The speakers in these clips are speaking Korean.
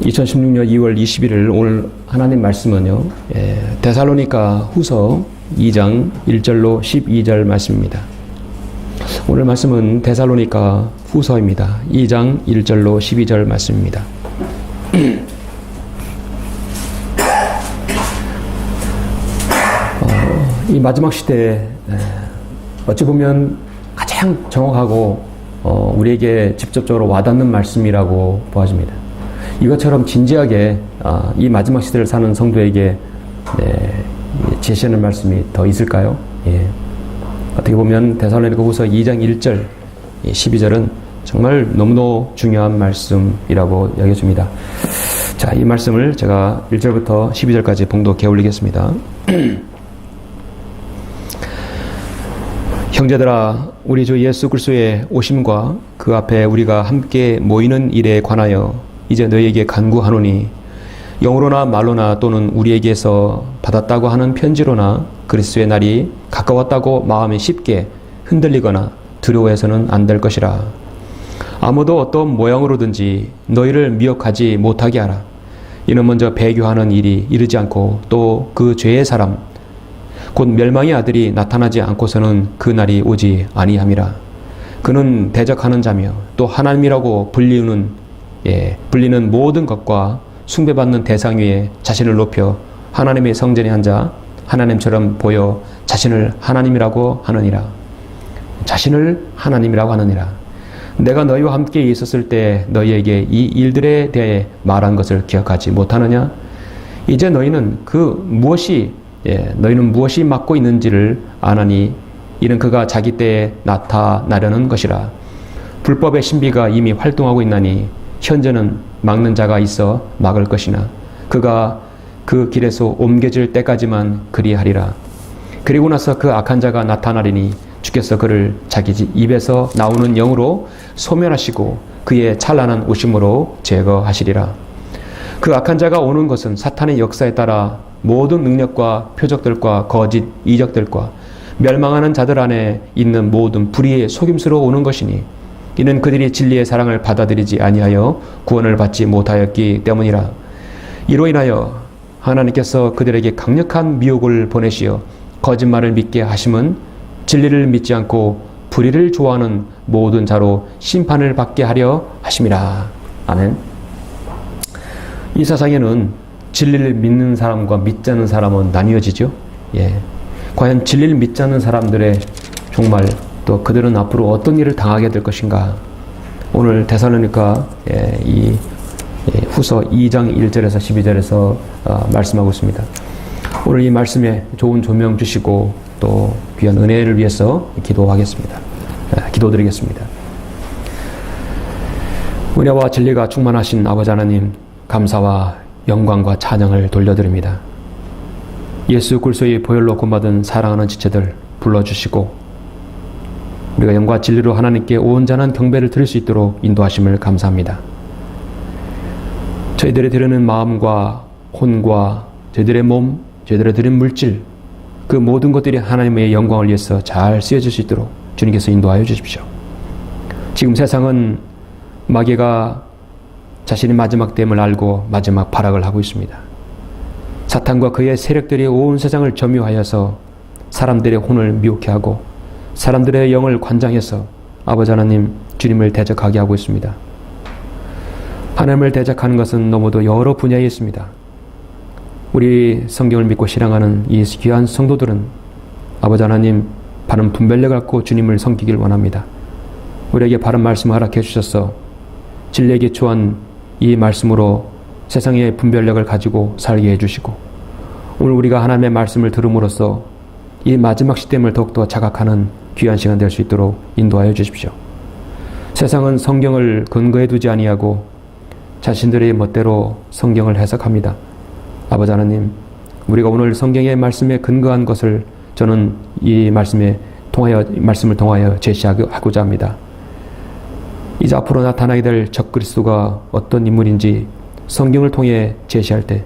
(2016년 2월 21일) 오늘 하나님 말씀은요, 데살로니가 후서 2장 1절로 12절 말씀입니다. 오늘 말씀은 데살로니가 후서입니다. 2장 1절로 12절 말씀입니다. 이 마지막 시대에 어찌 보면 가장 정확하고 우리에게 직접적으로 와닿는 말씀이라고 보아집니다. 이것처럼 진지하게 이 마지막 시대를 사는 성도에게 제시하는 말씀이 더 있을까요? 예. 어떻게 보면 데살로니가 후서 2장 1절, 12절은 정말 너무도 중요한 말씀이라고 여겨집니다. 자, 이 말씀을 제가 1절부터 12절까지 봉독해 올리겠습니다. 형제들아, 우리 주 예수 그리스도의 오심과 그 앞에 우리가 함께 모이는 일에 관하여 이제 너희에게 간구하노니, 영으로나 말로나 또는 우리에게서 받았다고 하는 편지로나 그리스도의 날이 가까웠다고 마음이 쉽게 흔들리거나 두려워해서는 안 될 것이라. 아무도 어떤 모양으로든지 너희를 미혹하지 못하게 하라. 이는 먼저 배교하는 일이 이르지 않고 또 그 죄의 사람 곧 멸망의 아들이 나타나지 않고서는 그 날이 오지 아니함이라. 그는 대적하는 자며 또 하나님이라고 불리는 모든 것과 숭배받는 대상 위에 자신을 높여 하나님의 성전에 앉아 하나님처럼 보여 자신을 하나님이라고 하느니라. 자신을 하나님이라고 하느니라. 내가 너희와 함께 있었을 때 너희에게 이 일들에 대해 말한 것을 기억하지 못하느냐? 이제 너희는 너희는 무엇이 맡고 있는지를 아나니 이는 그가 자기 때에 나타나려는 것이라. 불법의 신비가 이미 활동하고 있나니 현재는 막는 자가 있어 막을 것이나 그가 그 길에서 옮겨질 때까지만 그리하리라. 그리고 나서 그 악한 자가 나타나리니 주께서 그를 자기 입에서 나오는 영으로 소멸하시고 그의 찬란한 오심으로 제거하시리라. 그 악한 자가 오는 것은 사탄의 역사에 따라 모든 능력과 표적들과 거짓 이적들과 멸망하는 자들 안에 있는 모든 불의의 속임수로 오는 것이니 이는 그들이 진리의 사랑을 받아들이지 아니하여 구원을 받지 못하였기 때문이라. 이로 인하여 하나님께서 그들에게 강력한 미혹을 보내시어 거짓말을 믿게 하심은 진리를 믿지 않고 불의를 좋아하는 모든 자로 심판을 받게 하려 하심이라. 아멘. 이 세상에는 진리를 믿는 사람과 믿지 않는 사람은 나뉘어지죠. 과연 진리를 믿지 않는 사람들의 정말 또 그들은 앞으로 어떤 일을 당하게 될 것인가. 오늘 데살로니가 이 후서 2장 1절에서 12절에서 말씀하고 있습니다. 오늘 이 말씀에 좋은 조명 주시고 또 귀한 은혜를 위해서 기도하겠습니다. 기도드리겠습니다. 은혜와 진리가 충만하신 아버지 하나님, 감사와 영광과 찬양을 돌려드립니다. 예수 그리스도의 보혈로 구원받은 사랑하는 지체들 불러주시고 우리가 영과 진리로 하나님께 온전한 경배를 드릴 수 있도록 인도하심을 감사합니다. 저희들의 드리는 마음과 혼과 저희들의 몸, 저희들의 드린 물질, 그 모든 것들이 하나님의 영광을 위해서 잘 쓰여질 수 있도록 주님께서 인도하여 주십시오. 지금 세상은 마귀가 자신의 마지막 됨을 알고 마지막 발악을 하고 있습니다. 사탄과 그의 세력들이 온 세상을 점유하여서 사람들의 혼을 미혹해 하고 사람들의 영을 관장해서 아버지 하나님 주님을 대적하게 하고 있습니다. 하나님을 대적하는 것은 너무도 여러 분야에 있습니다. 우리 성경을 믿고 신앙하는 이 귀한 성도들은 아버지 하나님 바른 분별력을 갖고 주님을 섬기길 원합니다. 우리에게 바른 말씀을 허락해 주셔서 진리에 기초한 이 말씀으로 세상의 분별력을 가지고 살게 해주시고 오늘 우리가 하나님의 말씀을 들음으로써 이 마지막 시대임을 더욱더 자각하는 귀한 시간 될 수 있도록 인도하여 주십시오. 세상은 성경을 근거해 두지 아니하고 자신들의 멋대로 성경을 해석합니다. 아버지 하나님, 우리가 오늘 성경의 말씀에 근거한 것을 저는 이 말씀을 통하여 제시하고자 합니다. 이제 앞으로 나타나게 될 적그리스도가 어떤 인물인지 성경을 통해 제시할 때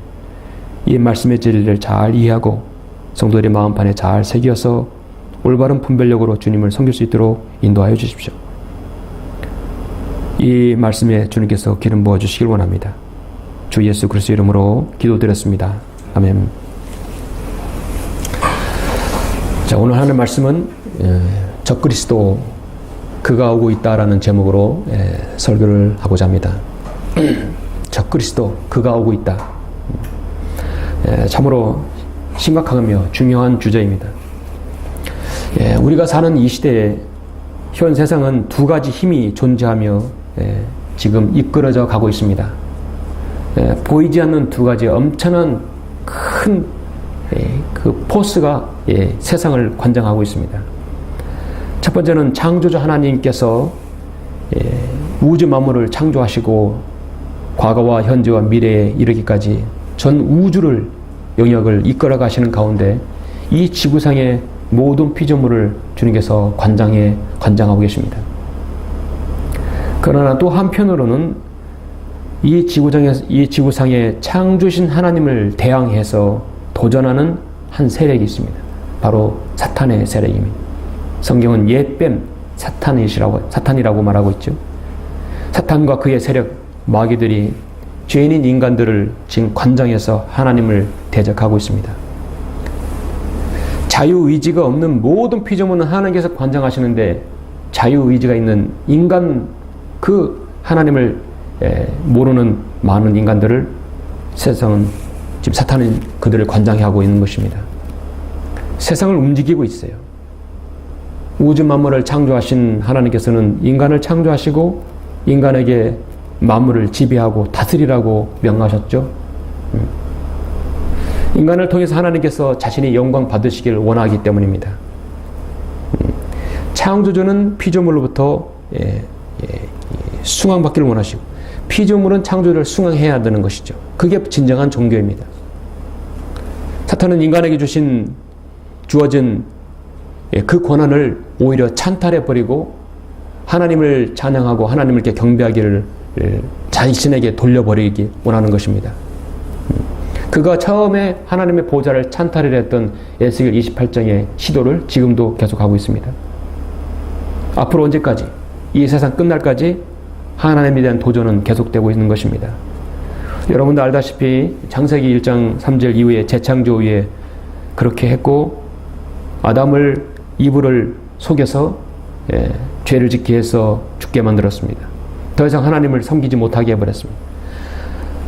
이 말씀의 진리를 잘 이해하고 성도들의 마음판에 잘 새겨서 올바른 분별력으로 주님을 섬길 수 있도록 인도하여 주십시오. 이 말씀에 주님께서 기름 부어 주시길 원합니다. 주 예수 그리스도 이름으로 기도드렸습니다. 아멘. 자, 오늘 하는 말씀은 적그리스도 그가 오고 있다라는 제목으로 설교를 하고자 합니다. 적그리스도 그가 오고 있다. 참으로 심각하며 중요한 주제입니다. 우리가 사는 이 시대에 현 세상은 두 가지 힘이 존재하며 지금 이끌어져 가고 있습니다. 보이지 않는 두 가지 엄청난 큰 그 포스가 세상을 관장하고 있습니다. 첫 번째는 창조주 하나님께서 우주 만물을 창조하시고 과거와 현재와 미래에 이르기까지 전 우주를 영역을 이끌어 가시는 가운데 이 지구상의 모든 피조물을 주님께서 관장하고 계십니다. 그러나 또 한편으로는 이 지구상의 창조신 하나님을 대항해서 도전하는 한 세력이 있습니다. 바로 사탄의 세력입니다. 성경은 옛뱀 사탄이라고 말하고 있죠. 사탄과 그의 세력 마귀들이 죄인인 인간들을 지금 관장해서 하나님을 대적하고 있습니다. 자유의지가 없는 모든 피조물은 하나님께서 관장하시는데 자유의지가 있는 인간 그 하나님을 모르는 많은 인간들을 세상은 지금 사탄은 그들을 관장하고 있는 것입니다. 세상을 움직이고 있어요. 우주 만물을 창조하신 하나님께서는 인간을 창조하시고 인간에게 만물을 지배하고 다스리라고 명하셨죠. 인간을 통해서 하나님께서 자신이 영광 받으시길 원하기 때문입니다. 창조주는 피조물로부터 숭앙받기를 원하시고 피조물은 창조를 숭앙해야 되는 것이죠. 그게 진정한 종교입니다. 사탄은 인간에게 주어진 그 권한을 오히려 찬탈해버리고 하나님을 찬양하고 하나님을 이렇게 경배하기를 자신에게 돌려버리기 원하는 것입니다. 그가 처음에 하나님의 보좌를 찬탈을 했던 에스겔 28장의 시도를 지금도 계속하고 있습니다. 앞으로 언제까지? 이 세상 끝날까지 하나님에 대한 도전은 계속되고 있는 것입니다. 여러분도 알다시피 창세기 1장 3절 이후에 재창조 후에 그렇게 했고 아담을 이브를 속여서 죄를 짓게 해서 죽게 만들었습니다. 더 이상 하나님을 섬기지 못하게 해버렸습니다.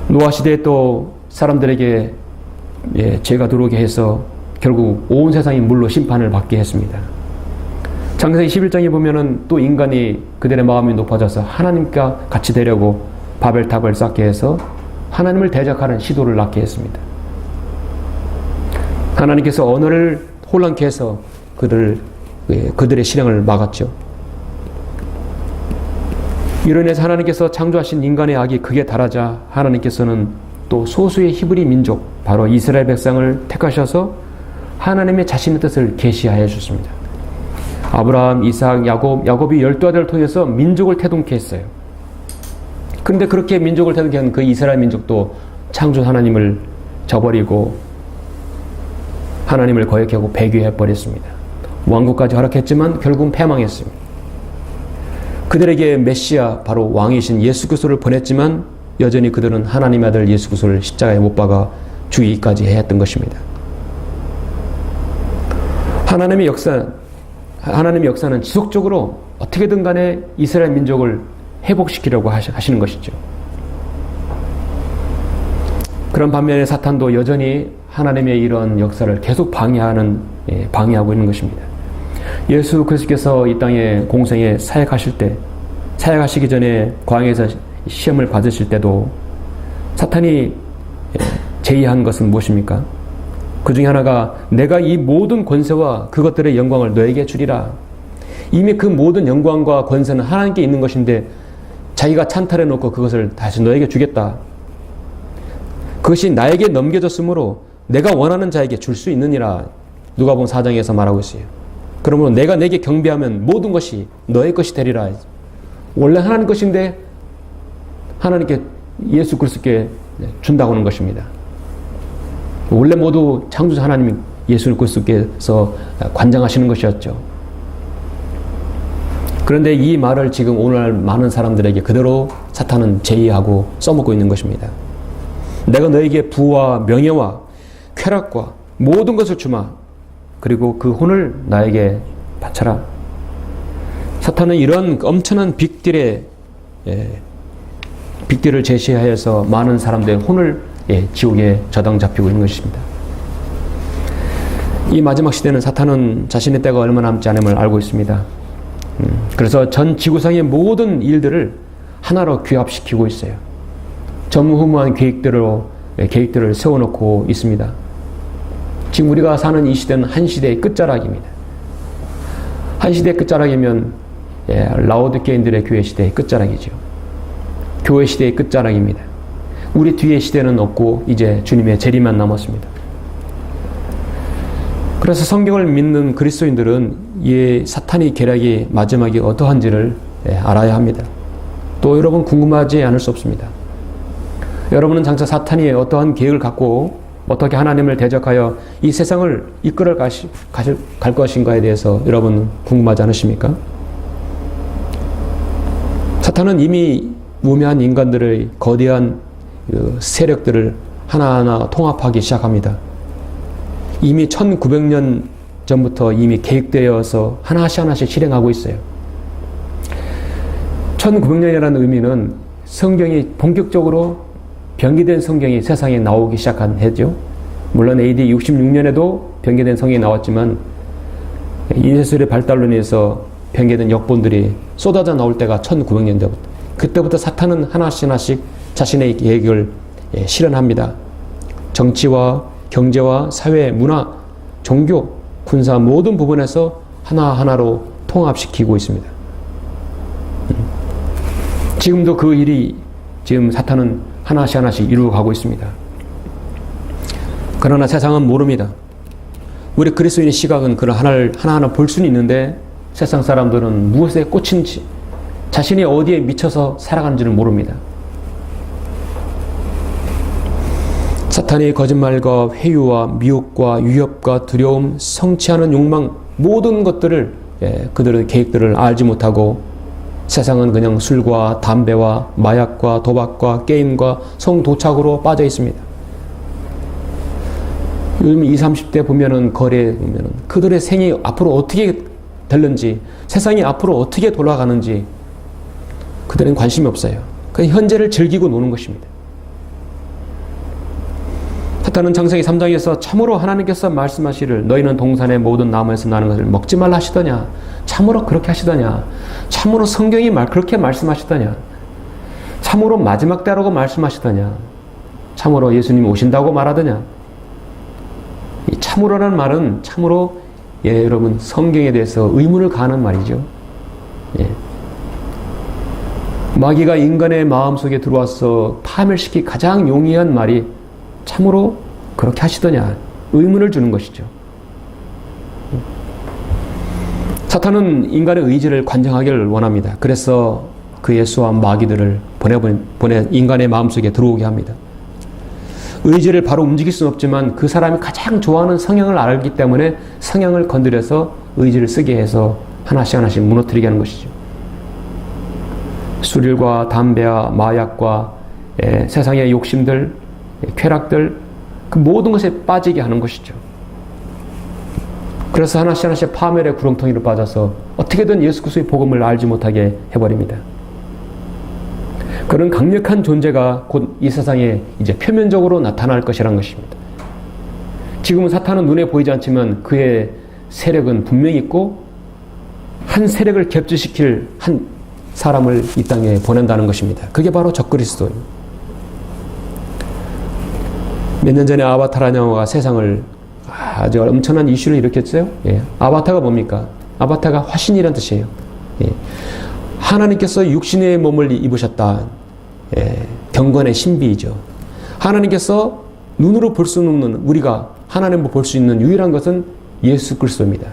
노아 시대에 또 사람들에게 죄가 들어오게 해서 결국 온 세상이 물로 심판을 받게 했습니다. 창세기 11장에 보면은 또 인간이 그들의 마음이 높아져서 하나님과 같이 되려고 바벨탑을 쌓게 해서 하나님을 대적하는 시도를 낳게 했습니다. 하나님께서 언어를 혼란케 해서 그들의 실행을 막았죠. 이로 인해서 하나님께서 창조하신 인간의 악이 극에 달하자 하나님께서는 또 소수의 히브리 민족 바로 이스라엘 백성을 택하셔서 하나님의 자신의 뜻을 계시하여 주셨습니다. 아브라함, 이삭, 야곱이 12아들을 통해서 민족을 태동케 했어요. 그런데 그렇게 민족을 태동케 한 그 이스라엘 민족도 창조 하나님을 저버리고 하나님을 거역하고 배교해버렸습니다. 왕국까지 허락했지만 결국은 패망했습니다. 그들에게 메시아 바로 왕이신 예수 그리스도를 보냈지만 여전히 그들은 하나님의 아들 예수 그리스도를 십자가에 못 박아 죽이기까지 했던 것입니다. 하나님의 역사는 지속적으로 어떻게든 간에 이스라엘 민족을 회복시키려고 하시는 것이죠. 그런 반면에 사탄도 여전히 하나님의 이런 역사를 계속 방해하고 있는 것입니다. 예수 그리스도께서 이 땅에 공생에 사역하시기 전에 광야에서 시험을 받으실 때도 사탄이 제의한 것은 무엇입니까? 그 중에 하나가 내가 이 모든 권세와 그것들의 영광을 너에게 주리라. 이미 그 모든 영광과 권세는 하나님께 있는 것인데 자기가 찬탈해 놓고 그것을 다시 너에게 주겠다. 그것이 나에게 넘겨졌으므로 내가 원하는 자에게 줄 수 있느니라. 누가복음 4장에서 말하고 있어요. 그러므로 내가 내게 경배하면 모든 것이 너의 것이 되리라. 원래 하나님 것인데 하나님께 예수 그리스도께 준다고 하는 것입니다. 원래 모두 창조자 하나님이 예수 그리스도께서 관장하시는 것이었죠. 그런데 이 말을 지금 오늘날 많은 사람들에게 그대로 사탄은 제의하고 써먹고 있는 것입니다. 내가 너에게 부와 명예와 쾌락과 모든 것을 주마. 그리고 그 혼을 나에게 바쳐라. 사탄은 이런 엄청난 빅딜을 제시하여서 많은 사람들의 혼을 지옥에 저당 잡히고 있는 것입니다. 이 마지막 시대는 사탄은 자신의 때가 얼마 남지 않음을 알고 있습니다. 그래서 전 지구상의 모든 일들을 하나로 규합시키고 있어요. 전무후무한 계획들을 세워놓고 있습니다. 지금 우리가 사는 이 시대는 한 시대의 끝자락입니다. 한 시대의 끝자락이면 라오디게인들의 교회 시대의 끝자락이죠. 교회 시대의 끝자락입니다. 우리 뒤에 시대는 없고 이제 주님의 재림만 남았습니다. 그래서 성경을 믿는 그리스도인들은 이 사탄의 계략이 마지막에 어떠한지를 알아야 합니다. 또 여러분 궁금하지 않을 수 없습니다. 여러분은 장차 사탄이 어떠한 계획을 갖고 어떻게 하나님을 대적하여 이 세상을 이끌어 갈 것인가에 대해서 여러분 궁금하지 않으십니까? 사탄은 이미 우매한 인간들의 거대한 세력들을 하나하나 통합하기 시작합니다. 이미 1900년 전부터 이미 계획되어서 하나씩 실행하고 있어요. 1900년이라는 의미는 성경이 본격적으로 변기된 성경이 세상에 나오기 시작한 해죠. 물론 AD 66년에도 변기된 성경이 나왔지만 인쇄술의 발달로 인해서 변기된 역본들이 쏟아져 나올 때가 1900년대부터. 그때부터 사탄은 하나씩 자신의 계획을 실현합니다. 정치와 경제와 사회, 문화, 종교, 군사 모든 부분에서 하나하나로 통합시키고 있습니다. 지금도 그 일이 지금 사탄은 하나씩 이루어가고 있습니다. 그러나 세상은 모릅니다. 우리 그리스도인의 시각은 그걸 하나하나 볼 수는 있는데 세상 사람들은 무엇에 꽂힌지, 자신이 어디에 미쳐서 살아가는지를 모릅니다. 사탄의 거짓말과 회유와 미혹과 위협과 두려움, 성취하는 욕망 모든 것들을 그들의 계획들을 알지 못하고 세상은 그냥 술과 담배와 마약과 도박과 게임과 성도착으로 빠져 있습니다. 요즘 20, 30대 보면은 거리에 보면은 그들의 생이 앞으로 어떻게 될는지, 세상이 앞으로 어떻게 돌아가는지 그들은 관심이 없어요. 그냥 현재를 즐기고 노는 것입니다. 사탄은 창세기 3장에서 참으로 하나님께서 말씀하시를 너희는 동산의 모든 나무에서 나는 것을 먹지 말라 하시더냐, 참으로 그렇게 하시더냐, 참으로 성경이 그렇게 말씀하시더냐, 참으로 마지막 때라고 말씀하시더냐, 참으로 예수님이 오신다고 말하더냐. 이 참으로라는 말은 참으로 여러분 성경에 대해서 의문을 가하는 말이죠. 마귀가 인간의 마음속에 들어와서 파멸시키 가장 용이한 말이 참으로 그렇게 하시더냐, 의문을 주는 것이죠. 사탄은 인간의 의지를 관장하기를 원합니다. 그래서 그 예수와 마귀들을 보내 인간의 마음속에 들어오게 합니다. 의지를 바로 움직일 수는 없지만 그 사람이 가장 좋아하는 성향을 알기 때문에 성향을 건드려서 의지를 쓰게 해서 하나씩 무너뜨리게 하는 것이죠. 술과 담배와 마약과 세상의 욕심들, 쾌락들, 그 모든 것에 빠지게 하는 것이죠. 그래서 하나씩 파멸의 구렁텅이로 빠져서 어떻게든 예수 그리스도의 복음을 알지 못하게 해버립니다. 그런 강력한 존재가 곧 이 세상에 이제 표면적으로 나타날 것이라는 것입니다. 지금은 사탄은 눈에 보이지 않지만 그의 세력은 분명히 있고 한 세력을 격추시킬 한 사람을 이 땅에 보낸다는 것입니다. 그게 바로 적그리스도입니다. 몇 년 전에 아바타라는 영화가 세상을 아주 엄청난 이슈를 일으켰어요. 아바타가 뭡니까? 아바타가 화신이라는 뜻이에요. 하나님께서 육신의 몸을 입으셨다. 경건의 신비이죠. 하나님께서 눈으로 볼 수 없는, 우리가 하나님을 볼 수 있는 유일한 것은 예수 그리스도입니다.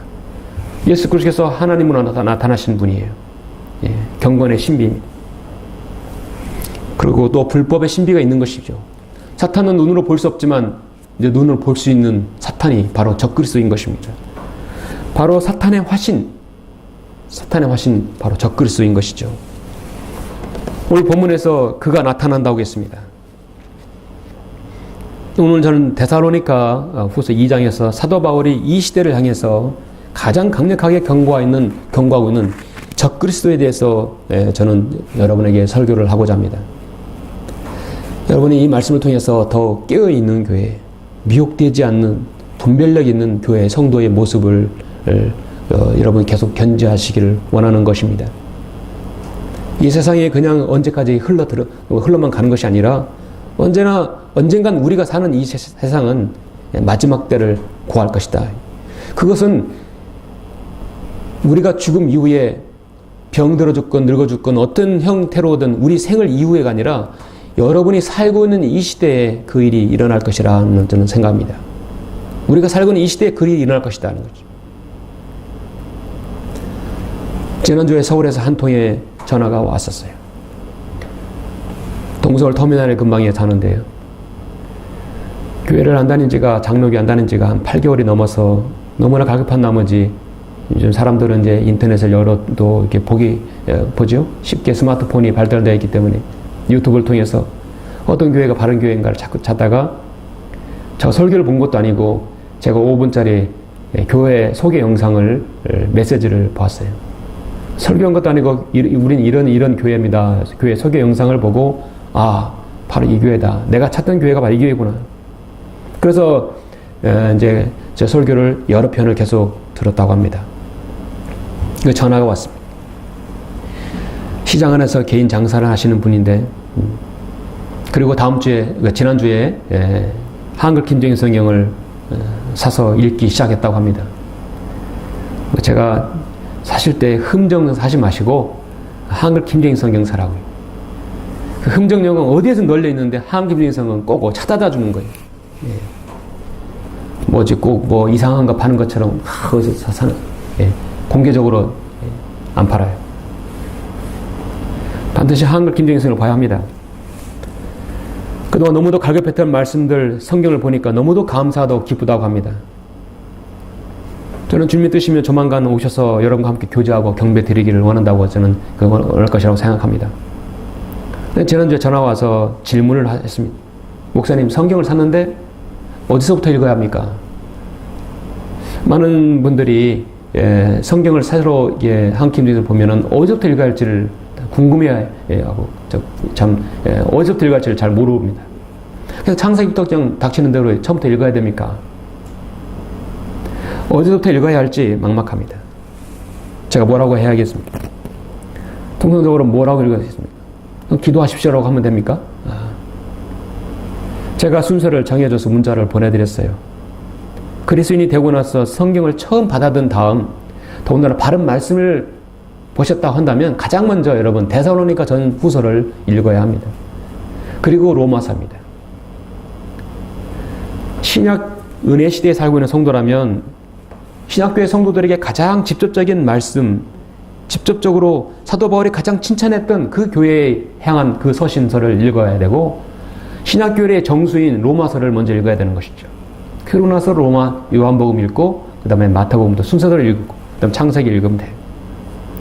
예수 그리스도께서 하나님으로 나타나신 분이에요. 경건의 신비입니다. 그리고 또 불법의 신비가 있는 것이죠. 사탄은 눈으로 볼 수 없지만 이제 눈으로 볼 수 있는 사탄이 바로 적그리스도인 것입니다. 바로 사탄의 화신, 사탄의 화신 바로 적그리스도인 것이죠. 오늘 본문에서 그가 나타난다고 했습니다. 오늘 저는 데살로니가 후서 2장에서 사도 바울이 이 시대를 향해서 가장 강력하게 경고하고 있는 적그리스도에 대해서 저는 여러분에게 설교를 하고자 합니다. 여러분이 이 말씀을 통해서 더 깨어있는 교회, 미혹되지 않는 분별력 있는 교회 성도의 모습을 여러분 계속 견지하시기를 원하는 것입니다. 이 세상에 그냥 언제까지 흘러만 가는 것이 아니라 언젠간 우리가 사는 이 세상은 마지막 때를 고할 것이다. 그것은 우리가 죽음 이후에 병들어 죽건 늙어 죽건 어떤 형태로든 우리 생을 이후에가 아니라 여러분이 살고 있는 이 시대에 그 일이 일어날 것이라는 저는 생각합니다. 우리가 살고 있는 이 시대에 그 일이 일어날 것이라는 거죠. 지난주에 서울에서 한 통의 전화가 왔었어요. 동서울 터미널의 근방에 사는데요. 교회를 안 다닌 지가, 장로교 안 다닌 지가 한 8개월이 넘어서 너무나 갈급한 나머지 요즘 사람들은 이제 인터넷을 열어도 이렇게 보죠? 쉽게 스마트폰이 발달되어 있기 때문에 유튜브를 통해서 어떤 교회가 바른 교회인가를 자꾸 찾다가 저 설교를 본 것도 아니고 제가 5분짜리 교회 소개 영상을, 메시지를 보았어요. 설교한 것도 아니고 우린 이런 교회입니다. 교회 소개 영상을 보고 바로 이 교회다. 내가 찾던 교회가 바로 이 교회구나. 그래서 이제 제 설교를 여러 편을 계속 들었다고 합니다. 그 전화가 왔습니다. 시장 안에서 개인 장사를 하시는 분인데 그리고 지난주에 한글 김정일 성경을 사서 읽기 시작했다고 합니다. 제가 사실 때 흠정 사지 마시고 한글 김정일 성경 사라고요. 그 흠정 영어는 어디에서 널려 있는데 한글 김정일 성경은 꼭 찾아다 주는 거예요. 꼭 이상한 거 파는 것처럼 어디서 사는 공개적으로 안 팔아요. 반드시 한글 김정일 성경을 봐야 합니다. 그동안 너무도 갈급했던 말씀들 성경을 보니까 너무도 감사하고 기쁘다고 합니다. 저는 주님 뜻이면 조만간 오셔서 여러분과 함께 교제하고 경배 드리기를 원한다고 저는 그걸 원할 것이라고 생각합니다. 지난주에 전화 와서 질문을 했습니다. 목사님, 성경을 샀는데 어디서부터 읽어야 합니까? 많은 분들이 성경을 새로 한김정일을 보면은 어디서부터 읽어야 할지를 궁금해하고 어디서부터 읽어야 할지를 잘 모릅니다. 그래서 창세기부터 그냥 닥치는 대로 처음부터 읽어야 됩니까? 어디서부터 읽어야 할지 막막합니다. 제가 뭐라고 해야겠습니까? 통상적으로 뭐라고 읽어야겠습니까? 기도하십시오라고 하면 됩니까? 제가 순서를 정해줘서 문자를 보내드렸어요. 그리스도인이 되고 나서 성경을 처음 받아든 다음 더군다나 바른 말씀을 보셨다고 한다면 가장 먼저 여러분 데살로니가 전 후서를 읽어야 합니다. 그리고 로마서입니다. 신약 은혜 시대에 살고 있는 성도라면 신약교회 성도들에게 가장 직접적인 말씀, 직접적으로 사도 바울이 가장 칭찬했던 그 교회에 향한 그 서신서를 읽어야 되고 신약교회의 정수인 로마서를 먼저 읽어야 되는 것이죠. 그러고 나서 요한복음 읽고 그 다음에 마태복음도 순서대로 읽고 그 다음 창세기 읽으면 돼요.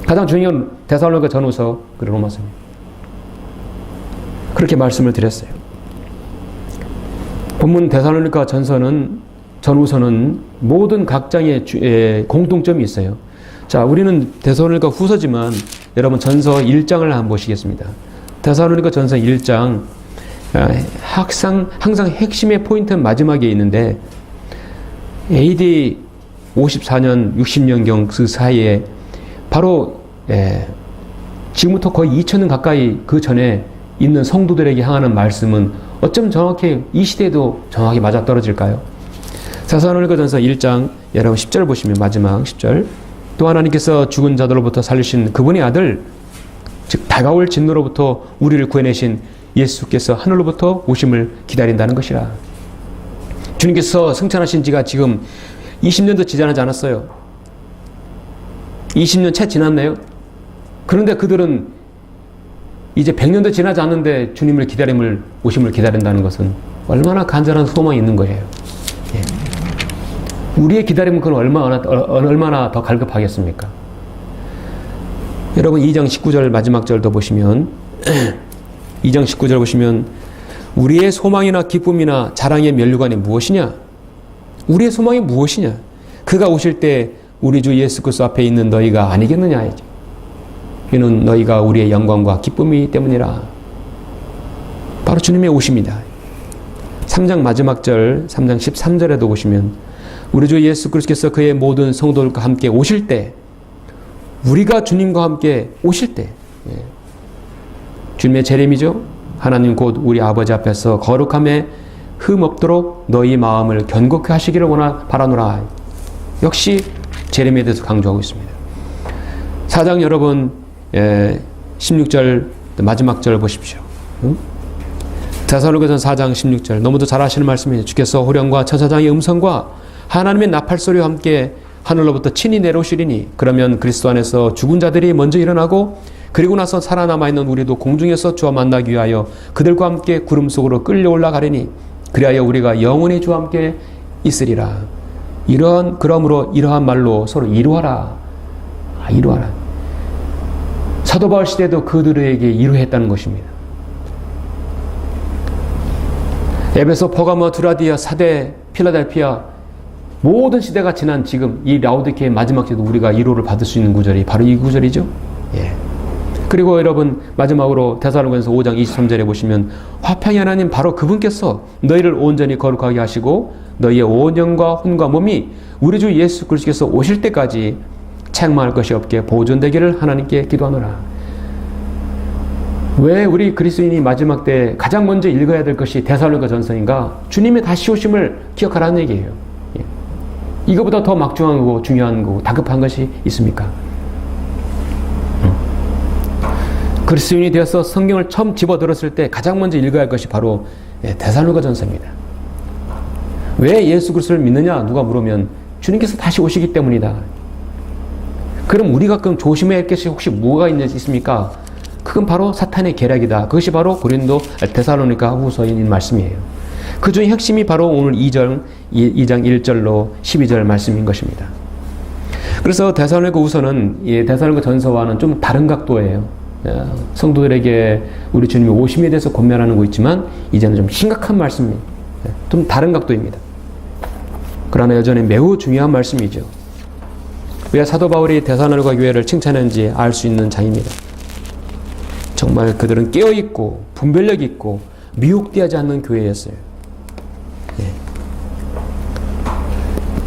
가장 중요한 데살로니가 전후서 그리고 로마서입니다. 그렇게 말씀을 드렸어요. 본문 데살로니가 전후서는 모든 각 장의 공통점이 있어요. 자, 우리는 데살로니가 후서지만 여러분 전서 1장을 한번 보시겠습니다. 데살로니가 전서 1장 항상 핵심의 포인트는 마지막에 있는데 AD 54년, 60년경 그 사이에 바로 지금부터 거의 2000년 가까이 그 전에 있는 성도들에게 향하는 말씀은 어쩜 정확히 이 시대에도 정확히 맞아떨어질까요? 데살로니가 전서 1장 여러분 10절 보시면 마지막 10절 또 하나님께서 죽은 자들로부터 살리신 그분의 아들 즉 다가올 진노로부터 우리를 구해내신 예수께서 하늘로부터 오심을 기다린다는 것이라. 주님께서 승천하신 지가 지금 20년도 지나지 않았어요. 20년 채 지났네요. 그런데 그들은 이제 100년도 지나지 않는데 주님을 오심을 기다린다는 것은 얼마나 간절한 소망이 있는 거예요. 우리의 기다림은 그건 얼마나 더 갈급하겠습니까? 여러분 2장 19절 마지막 절도 보시면 2장 19절 보시면 우리의 소망이나 기쁨이나 자랑의 면류관이 무엇이냐? 우리의 소망이 무엇이냐? 그가 오실 때 우리 주 예수 그리스도 앞에 있는 너희가 아니겠느냐? 이는 너희가 우리의 영광과 기쁨이기 때문이라. 바로 주님의 오십니다. 3장 마지막 절 3장 13절에도 보시면 우리 주 예수 그리스도께서 그의 모든 성도들과 함께 오실 때, 우리가 주님과 함께 오실 때, 주님의 재림이죠. 하나님 곧 우리 아버지 앞에서 거룩함에 흠 없도록 너희 마음을 견고히 하시기를 바라노라. 역시 재림에 대해서 강조하고 있습니다. 4장 여러분 16절 마지막 절 보십시오. 데살로니가전서 4장 16절 너무도 잘 아시는 말씀이에요. 주께서 호령과 천사장의 음성과 하나님의 나팔소리와 함께 하늘로부터 친히 내려오시리니 그러면 그리스도 안에서 죽은 자들이 먼저 일어나고 그리고 나서 살아남아있는 우리도 공중에서 주와 만나기 위하여 그들과 함께 구름 속으로 끌려 올라가리니 그리하여 우리가 영원히 주와 함께 있으리라. 그러므로 이러한 말로 서로 이루하라. 이루하라. 사도 바울 시대도 그들에게 이루했다는 것입니다. 에베소, 퍼가모, 두라디아, 사대, 필라델피아 모든 시대가 지난 지금 이 라오디게의 마지막 때도 우리가 위로를 받을 수 있는 구절이 바로 이 구절이죠. 그리고 여러분 마지막으로 데살로니가전서 5장 23절에 보시면 화평의 하나님 바로 그분께서 너희를 온전히 거룩하게 하시고 너희의 온 영과 혼과 몸이 우리 주 예수 그리스도께서 오실 때까지 책망할 것이 없게 보존되기를 하나님께 기도하노라. 왜 우리 그리스도인이 마지막 때 가장 먼저 읽어야 될 것이 데살로니가전서인가? 주님의 다시 오심을 기억하라는 얘기예요. 이거보다 더 막중한 거고 중요한 거고 다급한 것이 있습니까? 그리스도인이 되어서 성경을 처음 집어들었을 때 가장 먼저 읽어야 할 것이 바로 데살로니가전서입니다. 왜 예수 그리스도를 믿느냐? 누가 물으면 주님께서 다시 오시기 때문이다. 그럼 우리가 그럼 조심해야 할 것이 혹시 뭐가 있습니까? 그건 바로 사탄의 계략이다. 그것이 바로 고린도 데살로니가 후서인 말씀이에요. 그 중에 핵심이 바로 오늘 2장 1절로 12절 말씀인 것입니다. 그래서 데살로니가 후서는 데살로니가 전서와는 좀 다른 각도예요. 성도들에게 우리 주님의 오심에 대해서 권면하는 거 있지만 이제는 좀 심각한 말씀입니다. 좀 다른 각도입니다. 그러나 여전히 매우 중요한 말씀이죠. 왜 사도 바울이 데살로니가 교회를 칭찬했는지 알 수 있는 장입니다. 정말 그들은 깨어있고 분별력 있고 미혹되지 않는 교회였어요.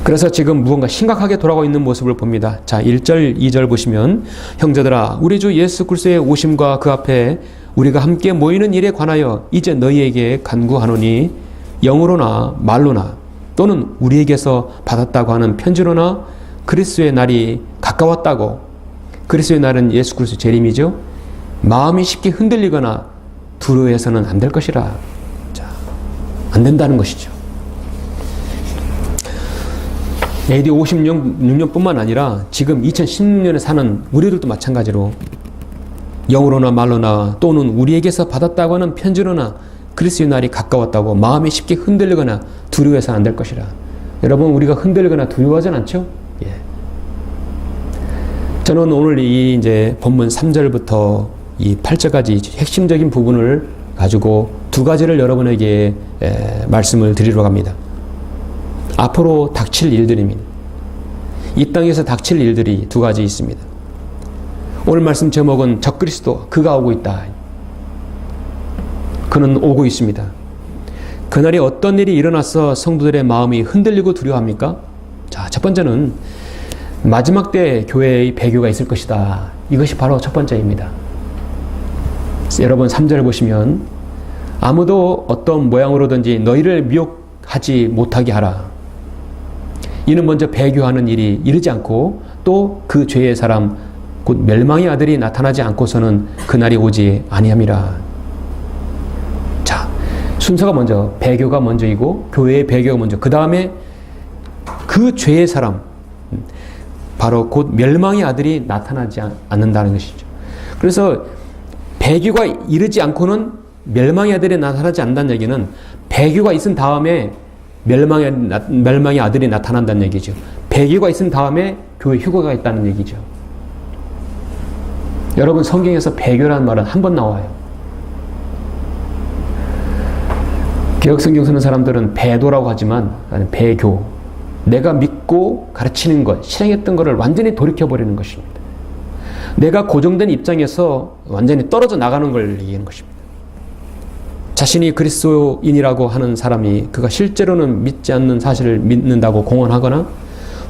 그래서 지금 무언가 심각하게 돌아가고 있는 모습을 봅니다. 자, 1절, 2절 보시면 형제들아 우리 주 예수 그리스도의 오심과 그 앞에 우리가 함께 모이는 일에 관하여 이제 너희에게 간구하노니 영으로나 말로나 또는 우리에게서 받았다고 하는 편지로나 그리스도의 날이 가까웠다고. 그리스도의 날은 예수 그리스도 재림이죠. 마음이 쉽게 흔들리거나 두려워해서는 안 될 것이라. 자, 안 된다는 것이죠. AD 56년뿐만 아니라 지금 2016년에 사는 우리들도 마찬가지로 영으로나 말로나 또는 우리에게서 받았다고 하는 편지로나 그리스도의 날이 가까웠다고 마음이 쉽게 흔들리거나 두려워해서는 안 될 것이라. 여러분 우리가 흔들리거나 두려워하진 않죠? 저는 오늘 이 이제 본문 3절부터 이 8절까지 핵심적인 부분을 가지고 두 가지를 여러분에게 말씀을 드리려고 합니다. 앞으로 닥칠 일들입니다. 이 땅에서 닥칠 일들이 두 가지 있습니다. 오늘 말씀 제목은 적그리스도 그가 오고 있다. 그는 오고 있습니다. 그날이 어떤 일이 일어나서 성도들의 마음이 흔들리고 두려워합니까? 자, 첫 번째는 마지막 때 교회의 배교가 있을 것이다. 이것이 바로 첫 번째입니다. 여러분 3절을 보시면 아무도 어떤 모양으로든지 너희를 미혹하지 못하게 하라. 이는 먼저 배교하는 일이 이르지 않고 또 그 죄의 사람 곧 멸망의 아들이 나타나지 않고서는 그날이 오지 아니함이라. 자, 순서가 먼저 배교가 먼저이고 교회의 배교가 먼저, 그 다음에 그 죄의 사람 바로 곧 멸망의 아들이 나타나지 않는다는 것이죠. 그래서 배교가 이르지 않고는 멸망의 아들이 나타나지 않는다는 얘기는 배교가 있은 다음에 멸망의 아들이 나타난다는 얘기죠. 배교가 있은 다음에 교회 휴거가 있다는 얘기죠. 여러분, 성경에서 배교라는 말은 한 번 나와요. 개혁성경 쓰는 사람들은 배도라고 하지만 배교, 내가 믿고 가르치는 것, 실행했던 것을 완전히 돌이켜버리는 것입니다. 내가 고정된 입장에서 완전히 떨어져 나가는 걸 얘기하는 것입니다. 자신이 그리스도인이라고 하는 사람이 그가 실제로는 믿지 않는 사실을 믿는다고 공언하거나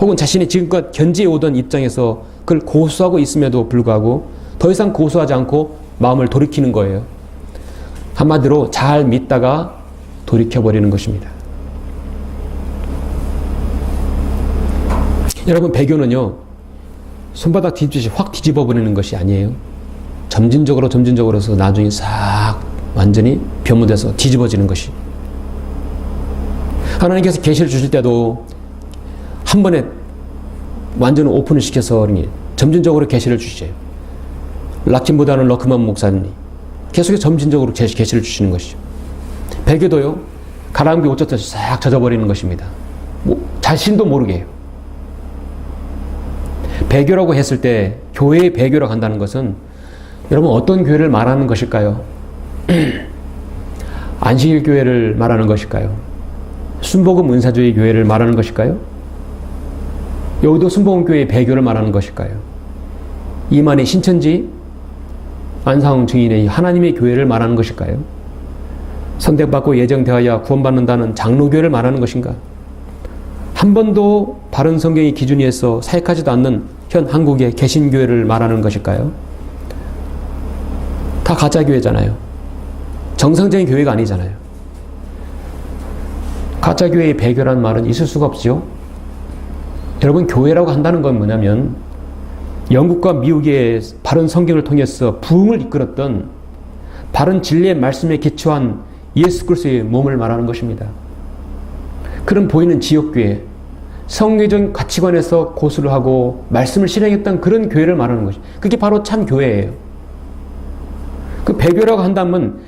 혹은 자신이 지금껏 견지해 오던 입장에서 그걸 고수하고 있음에도 불구하고 더 이상 고수하지 않고 마음을 돌이키는 거예요. 한마디로 잘 믿다가 돌이켜버리는 것입니다. 여러분, 배교는요, 손바닥 뒤집듯이 확 뒤집어버리는 것이 아니에요. 점진적으로 해서 나중에 싹 완전히 변모돼서 뒤집어지는 것이. 하나님께서 계시를 주실 때도 한 번에 완전 오픈을 시켜서 점진적으로 계시를 주시죠. 락킨보다는 러크만 목사님 계속해서 점진적으로 계시를 주시는 것이죠. 배교도요, 가랑비 옷 젖듯이 싹 젖어버리는 것입니다. 자신도 모르게 해요. 배교라고 했을 때 교회의 배교라고 한다는 것은 여러분 어떤 교회를 말하는 것일까요? 안식일 교회를 말하는 것일까요? 순복음 은사주의 교회를 말하는 것일까요? 여기도 순복음 교회의 배교를 말하는 것일까요? 이만희 신천지 안상홍 증인의 하나님의 교회를 말하는 것일까요? 선택받고 예정되어야 구원받는다는 장로교회를 말하는 것인가? 한 번도 바른 성경의 기준 위에서 사역하지도 않는 현 한국의 개신교회를 말하는 것일까요? 다 가짜교회잖아요. 정상적인 교회가 아니잖아요. 가짜교회의 배교라는 말은 있을 수가 없죠. 여러분, 교회라고 한다는 건 뭐냐면 영국과 미국의 바른 성경을 통해서 부흥을 이끌었던 바른 진리의 말씀에 기초한 예수 그리스도의 몸을 말하는 것입니다. 그런 보이는 지역교회, 성경적인 가치관에서 고수를 하고 말씀을 실행했던 그런 교회를 말하는 것이, 그게 바로 참 교회예요. 그 배교라고 한다면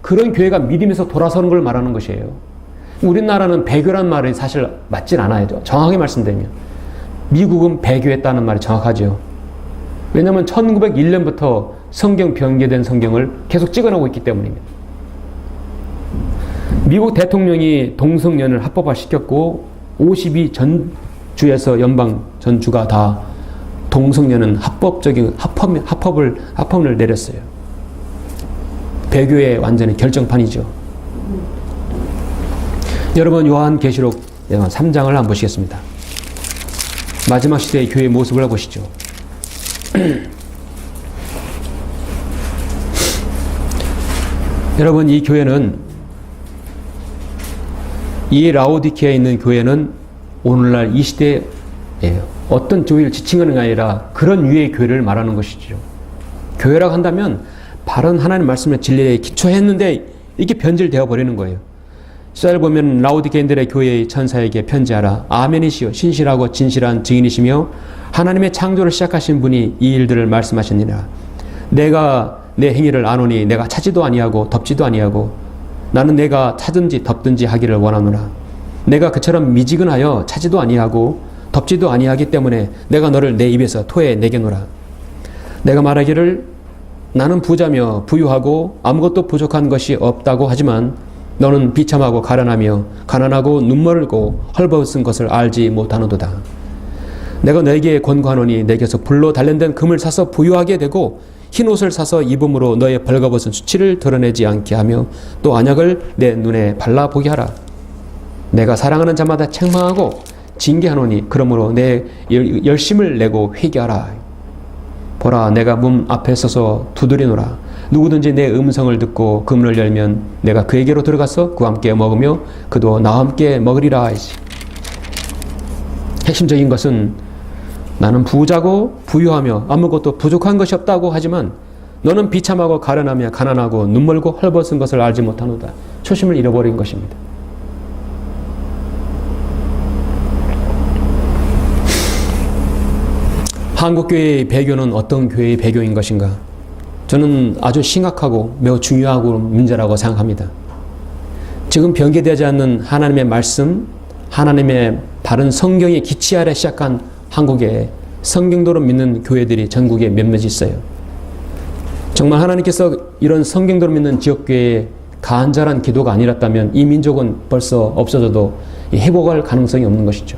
그런 교회가 믿음에서 돌아서는 걸 말하는 것이에요. 우리나라는 배교란 말이 사실 맞진 않아요. 정확하게 말씀드리면 미국은 배교했다는 말이 정확하죠. 왜냐하면 1901년부터 성경 변개된 성경을 계속 찍어내고 있기 때문입니다. 미국 대통령이 동성연을 합법화시켰고 52 전주에서 연방 전주가 다 동성연은 합법적인 합법을 내렸어요. 배교의 완전히 결정판이죠. 여러분, 요한계시록 3장을 한번 보시겠습니다. 마지막 시대의 교회의 모습을 보시죠. 여러분, 이 교회는, 이 라오디케아에 있는 교회는 오늘날 이 시대에 어떤 교회를 지칭하는 게 아니라 그런 유의 교회를 말하는 것이죠. 교회라고 한다면 바른 하나님 말씀의 진리에 기초했는데 이게 변질되어 버리는 거예요. 썰 보면 라오디게인들의 교회의 천사에게 편지하라. 아멘이시요 신실하고 진실한 증인이시며 하나님의 창조를 시작하신 분이 이 일들을 말씀하시니라. 내가 내 행위를 아노니 내가 차지도 아니하고 덮지도 아니하고 나는 내가 차든지 덮든지 하기를 원하노라. 내가 그처럼 미지근하여 차지도 아니하고 덮지도 아니하기 때문에 내가 너를 내 입에서 토해 내게노라. 내가 말하기를 나는 부자며 부유하고 아무것도 부족한 것이 없다고 하지만 너는 비참하고 가련하며 가난하고 눈멀고 헐벗은 것을 알지 못하노도다. 내가 너에게 권고하노니 내게서 불로 단련된 금을 사서 부유하게 되고 흰 옷을 사서 입음으로 너의 벌거벗은 수치를 드러내지 않게 하며 또 안약을 내 눈에 발라보게 하라. 내가 사랑하는 자마다 책망하고 징계하노니 그러므로 내 열심을 내고 회개하라. 보라, 내가 문 앞에 서서 두드리노라. 누구든지 내 음성을 듣고 그 문을 열면 내가 그에게로 들어가서 그와 함께 먹으며 그도 나와 함께 먹으리라. 핵심적인 것은 나는 부자고 부유하며 아무것도 부족한 것이 없다고 하지만 너는 비참하고 가련하며 가난하고 눈멀고 헐벗은 것을 알지 못하노다. 초심을 잃어버린 것입니다. 한국교회의 배교는 어떤 교회의 배교인 것인가? 저는 아주 심각하고 매우 중요한 문제라고 생각합니다. 지금 변개되지 않는 하나님의 말씀, 하나님의 바른 성경의 기치 아래 시작한 한국에 성경도로 믿는 교회들이 전국에 몇몇 있어요. 정말 하나님께서 이런 성경대로 믿는 지역교회에 간절한 기도가 아니었다면 이 민족은 벌써 없어져도 회복할 가능성이 없는 것이죠.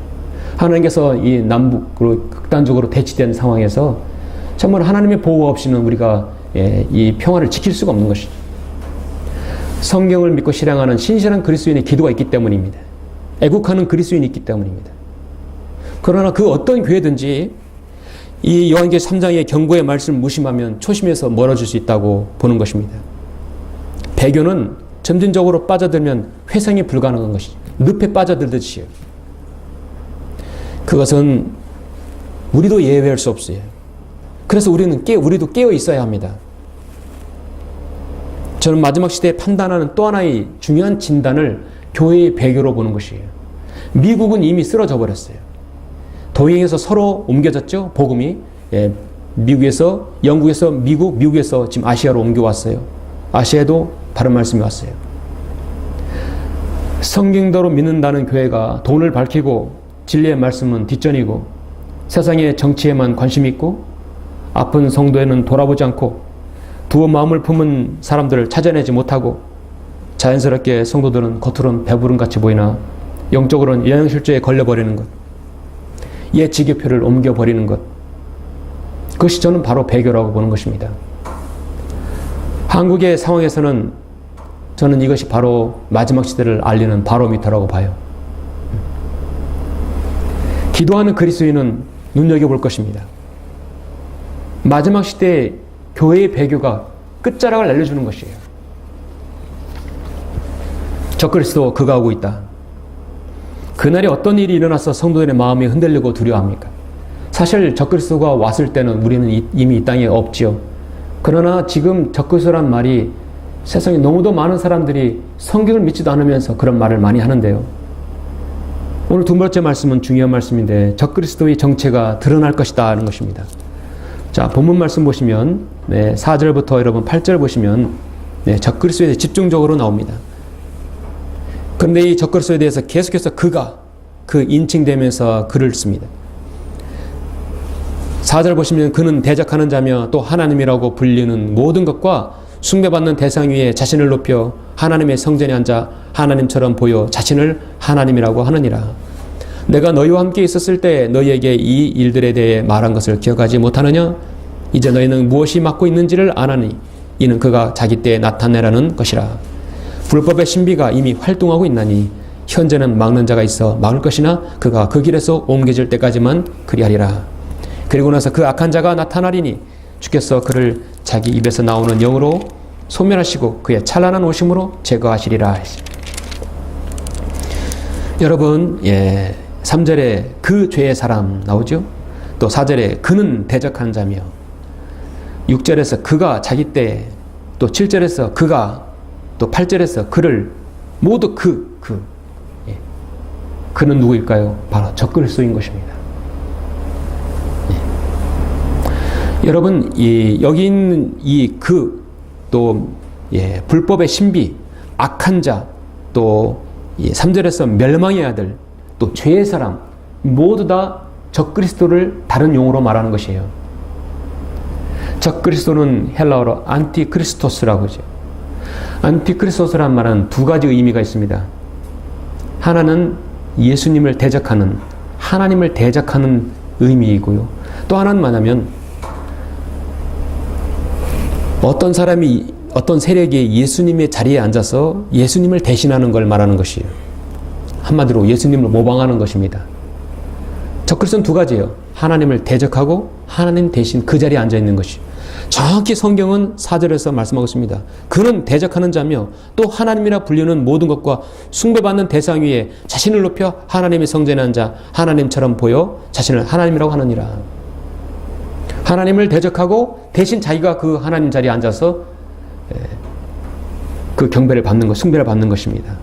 하나님께서 이 남북으로 극단적으로 대치된 상황에서 정말 하나님의 보호 없이는 우리가 이 평화를 지킬 수가 없는 것이죠. 성경을 믿고 실행하는 신실한 그리스도인의 기도가 있기 때문입니다. 애국하는 그리스도인이 있기 때문입니다. 그러나 그 어떤 교회든지 이 요한계시록 3장의 경고의 말씀을 무심하면 초심에서 멀어질 수 있다고 보는 것입니다. 배교는 점진적으로 빠져들면 회생이 불가능한 것이죠. 늪에 빠져들듯이요. 그것은 우리도 예외할 수 없어요. 그래서 우리도 깨어 있어야 합니다. 저는 마지막 시대에 판단하는 또 하나의 중요한 진단을 교회의 배교로 보는 것이에요. 미국은 이미 쓰러져 버렸어요. 동행에서 서로 옮겨졌죠. 복음이 미국에서 영국에서 미국에서 지금 아시아로 옮겨왔어요. 아시아에도 바른 말씀이 왔어요. 성경대로 믿는다는 교회가 돈을 밝히고 진리의 말씀은 뒷전이고 세상의 정치에만 관심이 있고 아픈 성도에는 돌아보지 않고 두어 마음을 품은 사람들을 찾아내지 못하고 자연스럽게 성도들은 겉으로는 배부름같이 보이나 영적으로는 영양실조에 걸려버리는 것, 옛 지교표를 옮겨버리는 것, 그것이 저는 바로 배교라고 보는 것입니다. 한국의 상황에서는 저는 이것이 바로 마지막 시대를 알리는 바로미터라고 봐요. 기도하는 그리스도인은 눈여겨볼 것입니다. 마지막 시대에 교회의 배교가 끝자락을 알려주는 것이에요. 적그리스도 그가 오고 있다. 그날에 어떤 일이 일어나서 성도들의 마음이 흔들리고 두려워합니까? 사실 적그리스도가 왔을 때는 우리는 이미 이 땅에 없지요. 그러나 지금 적그리스도란 말이 세상에 너무도 많은 사람들이 성경을 믿지도 않으면서 그런 말을 많이 하는데요. 오늘 두 번째 말씀은 중요한 말씀인데 적그리스도의 정체가 드러날 것이다 하는 것입니다. 자, 본문 말씀 보시면 4절부터 여러분 8절 보시면 적그리스도에 대해 집중적으로 나옵니다. 그런데 이 적그리스도에 대해서 계속해서 그가 인칭되면서 글을 씁니다. 4절 보시면 그는 대적하는 자며 또 하나님이라고 불리는 모든 것과 숭배받는 대상 위에 자신을 높여 하나님의 성전에 앉아 하나님처럼 보여 자신을 하나님이라고 하느니라. 내가 너희와 함께 있었을 때 너희에게 이 일들에 대해 말한 것을 기억하지 못하느냐? 이제 너희는 무엇이 맡고 있는지를 아나니 이는 그가 자기 때에 나타내라는 것이라. 불법의 신비가 이미 활동하고 있나니 현재는 막는 자가 있어 막을 것이나 그가 그 길에서 옮겨질 때까지만 그리하리라. 그리고 나서 그 악한 자가 나타나리니 주께서 그를 자기 입에서 나오는 영으로 소멸하시고 그의 찬란한 오심으로 제거하시리라. 여러분, 3절에 그 죄의 사람 나오죠? 또 4절에 그는 대적한 자며 6절에서 그가 자기 때, 또 7절에서 그가, 또 8절에서 그를 모두 그는 누구일까요? 바로 적그리스도인 것입니다. 여러분, 여기 있는 또 불법의 신비, 악한 자, 또 3절에서 멸망의 아들, 또 죄의 사람, 모두 다 적그리스도를 다른 용어로 말하는 것이에요. 적그리스도는 헬라어로 안티크리스토스라고 하죠. 안티크리스토스란 말은 두 가지 의미가 있습니다. 하나는 예수님을 대적하는, 하나님을 대적하는 의미이고요. 또 하나는 뭐냐면 어떤 세력이 예수님의 자리에 앉아서 예수님을 대신하는 걸 말하는 것이에요. 한마디로 예수님을 모방하는 것입니다. 적그리스도는 두 가지예요. 하나님을 대적하고 하나님 대신 그 자리에 앉아 있는 것이. 정확히 성경은 4절에서 말씀하고 있습니다. 그는 대적하는 자며 또 하나님이라 불리는 모든 것과 숭배받는 대상 위에 자신을 높여 하나님의 성전에 앉아 하나님처럼 보여 자신을 하나님이라고 하느니라. 하나님을 대적하고 대신 자기가 그 하나님 자리에 앉아서 그 경배를 받는 것, 숭배를 받는 것입니다.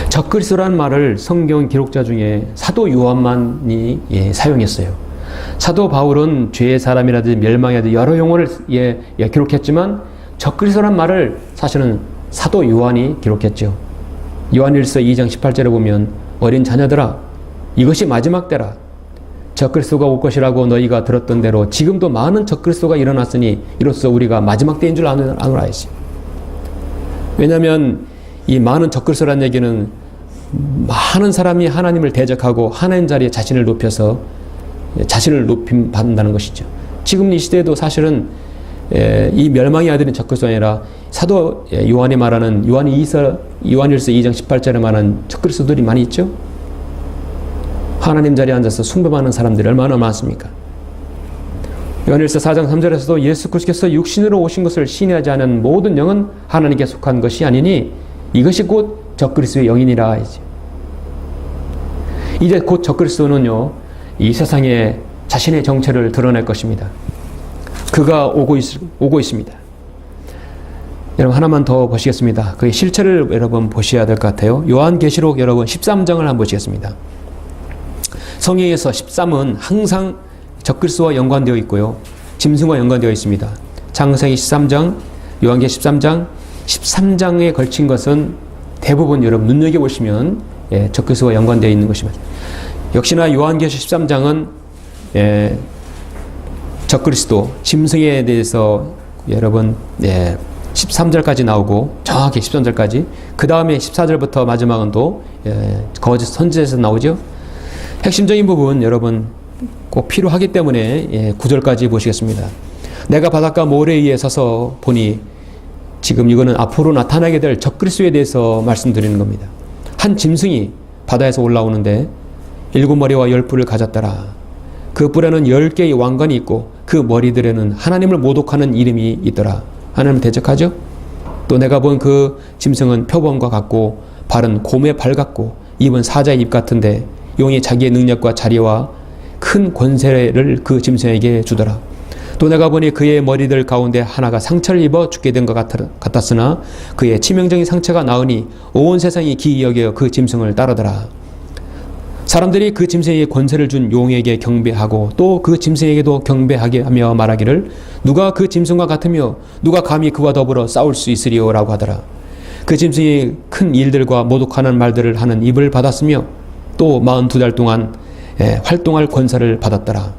적그리스도라는 말을 성경 기록자 중에 사도 요한만이 사용했어요. 사도 바울은 죄의 사람이라든지 멸망의 아들 여러 용어를 기록했지만 적그리스도라는 말을 사실은 사도 요한이 기록했죠. 요한일서 2장 18절에 보면 어린 자녀들아 이것이 마지막 때라 적그리스도가 올 것이라고 너희가 들었던 대로 지금도 많은 적그리스도가 일어났으니 이로써 우리가 마지막 때인 줄 아노라야지. 왜냐하면 이 많은 적그리스도라는 얘기는 많은 사람이 하나님을 대적하고 하나님 자리에 자신을 높여서 자신을 높임 받는다는 것이죠. 지금 이 시대에도 사실은 이 멸망의 아들인 적그리스도가 아니라 사도 요한이 말하는 요한일서 2장 18절에 말하는 적그리스도들이 많이 있죠. 하나님 자리에 앉아서 숭배하는 사람들이 얼마나 많습니까? 요한일서 4장 3절에서도 예수 그리스도께서 육신으로 오신 것을 신뢰하지 않은 모든 영은 하나님께 속한 것이 아니니 이것이 곧 적그리스도의 영이니라. 이제 곧 적그리스도는요, 이 세상에 자신의 정체를 드러낼 것입니다. 그가 오고 있습니다. 여러분 하나만 더 보시겠습니다. 그의 실체를 여러분 보셔야 될 것 같아요. 요한계시록 여러분 13장을 한번 보시겠습니다. 성경에서 13은 항상 적그리스도와 연관되어 있고요. 짐승과 연관되어 있습니다. 창세기 13장, 요한계시록 13장, 13장에 걸친 것은 대부분 여러분 눈여겨보시면 적그리스도와 연관되어 있는 것입니다. 역시나 요한계시록 13장은 적그리스도, 짐승에 대해서 여러분 13절까지 나오고 정확히 13절까지, 그 다음에 14절부터 마지막은 또 거짓 선지자에서 나오죠. 핵심적인 부분 여러분 꼭 필요하기 때문에 9절까지 보시겠습니다. 내가 바닷가 모래에 의해 서서 보니, 지금 이거는 앞으로 나타나게 될 적그리스도에 대해서 말씀드리는 겁니다. 한 짐승이 바다에서 올라오는데 7머리와 10뿔을 가졌더라. 그 뿔에는 10개의 왕관이 있고 그 머리들에는 하나님을 모독하는 이름이 있더라. 하나님을 대적하죠. 또 내가 본 그 짐승은 표범과 같고 발은 곰의 발 같고 입은 사자의 입 같은데 용이 자기의 능력과 자리와 큰 권세를 그 짐승에게 주더라. 또 내가 보니 그의 머리들 가운데 하나가 상처를 입어 죽게 된 것 같았으나 그의 치명적인 상처가 나으니 온 세상이 기이 여겨 그 짐승을 따르더라. 사람들이 그 짐승에게 권세를 준 용에게 경배하고 또 그 짐승에게도 경배하게 하며 말하기를 누가 그 짐승과 같으며 누가 감히 그와 더불어 싸울 수 있으리요 라고 하더라. 그 짐승이 큰 일들과 모독하는 말들을 하는 입을 받았으며 또 42달 동안 활동할 권세를 받았더라.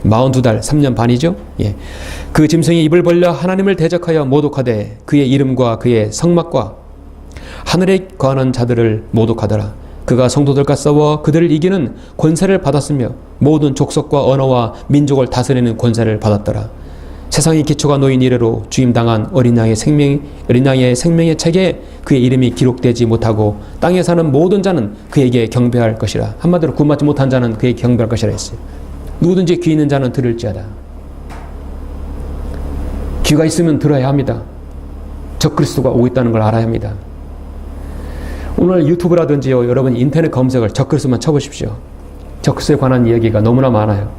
42달 3년 반이죠. 그 짐승이 입을 벌려 하나님을 대적하여 모독하되 그의 이름과 그의 성막과 하늘에 거하는 자들을 모독하더라. 그가 성도들과 싸워 그들을 이기는 권세를 받았으며 모든 족속과 언어와 민족을 다스리는 권세를 받았더라. 세상의 기초가 놓인 이래로 죽임당한 어린 양의 생명의 책에 그의 이름이 기록되지 못하고 땅에 사는 모든 자는 그에게 경배할 것이라. 한마디로 구원받지 못한 자는 그에게 경배할 것이라 했어요. 누구든지 귀 있는 자는 들을지어다. 귀가 있으면 들어야 합니다. 적그리스도가 오고 있다는 걸 알아야 합니다. 오늘 유튜브라든지요, 여러분 인터넷 검색을 적그리스도만 쳐보십시오. 적그리스도에 관한 이야기가 너무나 많아요.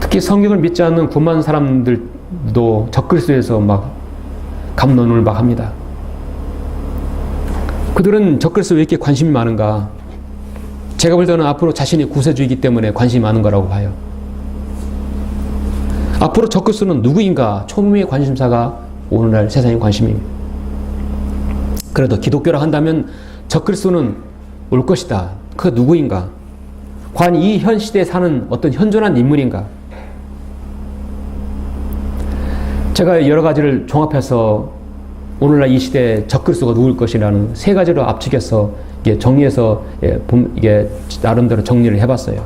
특히 성경을 믿지 않는 구만 사람들도 적그리스도에서 막 갑론을 막 합니다. 그들은 적그리스도에 왜 이렇게 관심이 많은가? 제가 볼 때는 앞으로 자신이 구세주이기 때문에 관심이 많은 거라고 봐요. 앞으로 적그리스도는 누구인가? 초미의 관심사가 오늘날 세상의 관심입니다. 그래도 기독교라 한다면 적그리스도는 올 것이다. 그 누구인가? 과연 이 현 시대에 사는 어떤 현존한 인물인가? 제가 여러 가지를 종합해서 오늘날 이 시대에 적그리스도가 누굴 것이라는 세 가지로 압축해서 정리해서 이게 나름대로 정리를 해봤어요.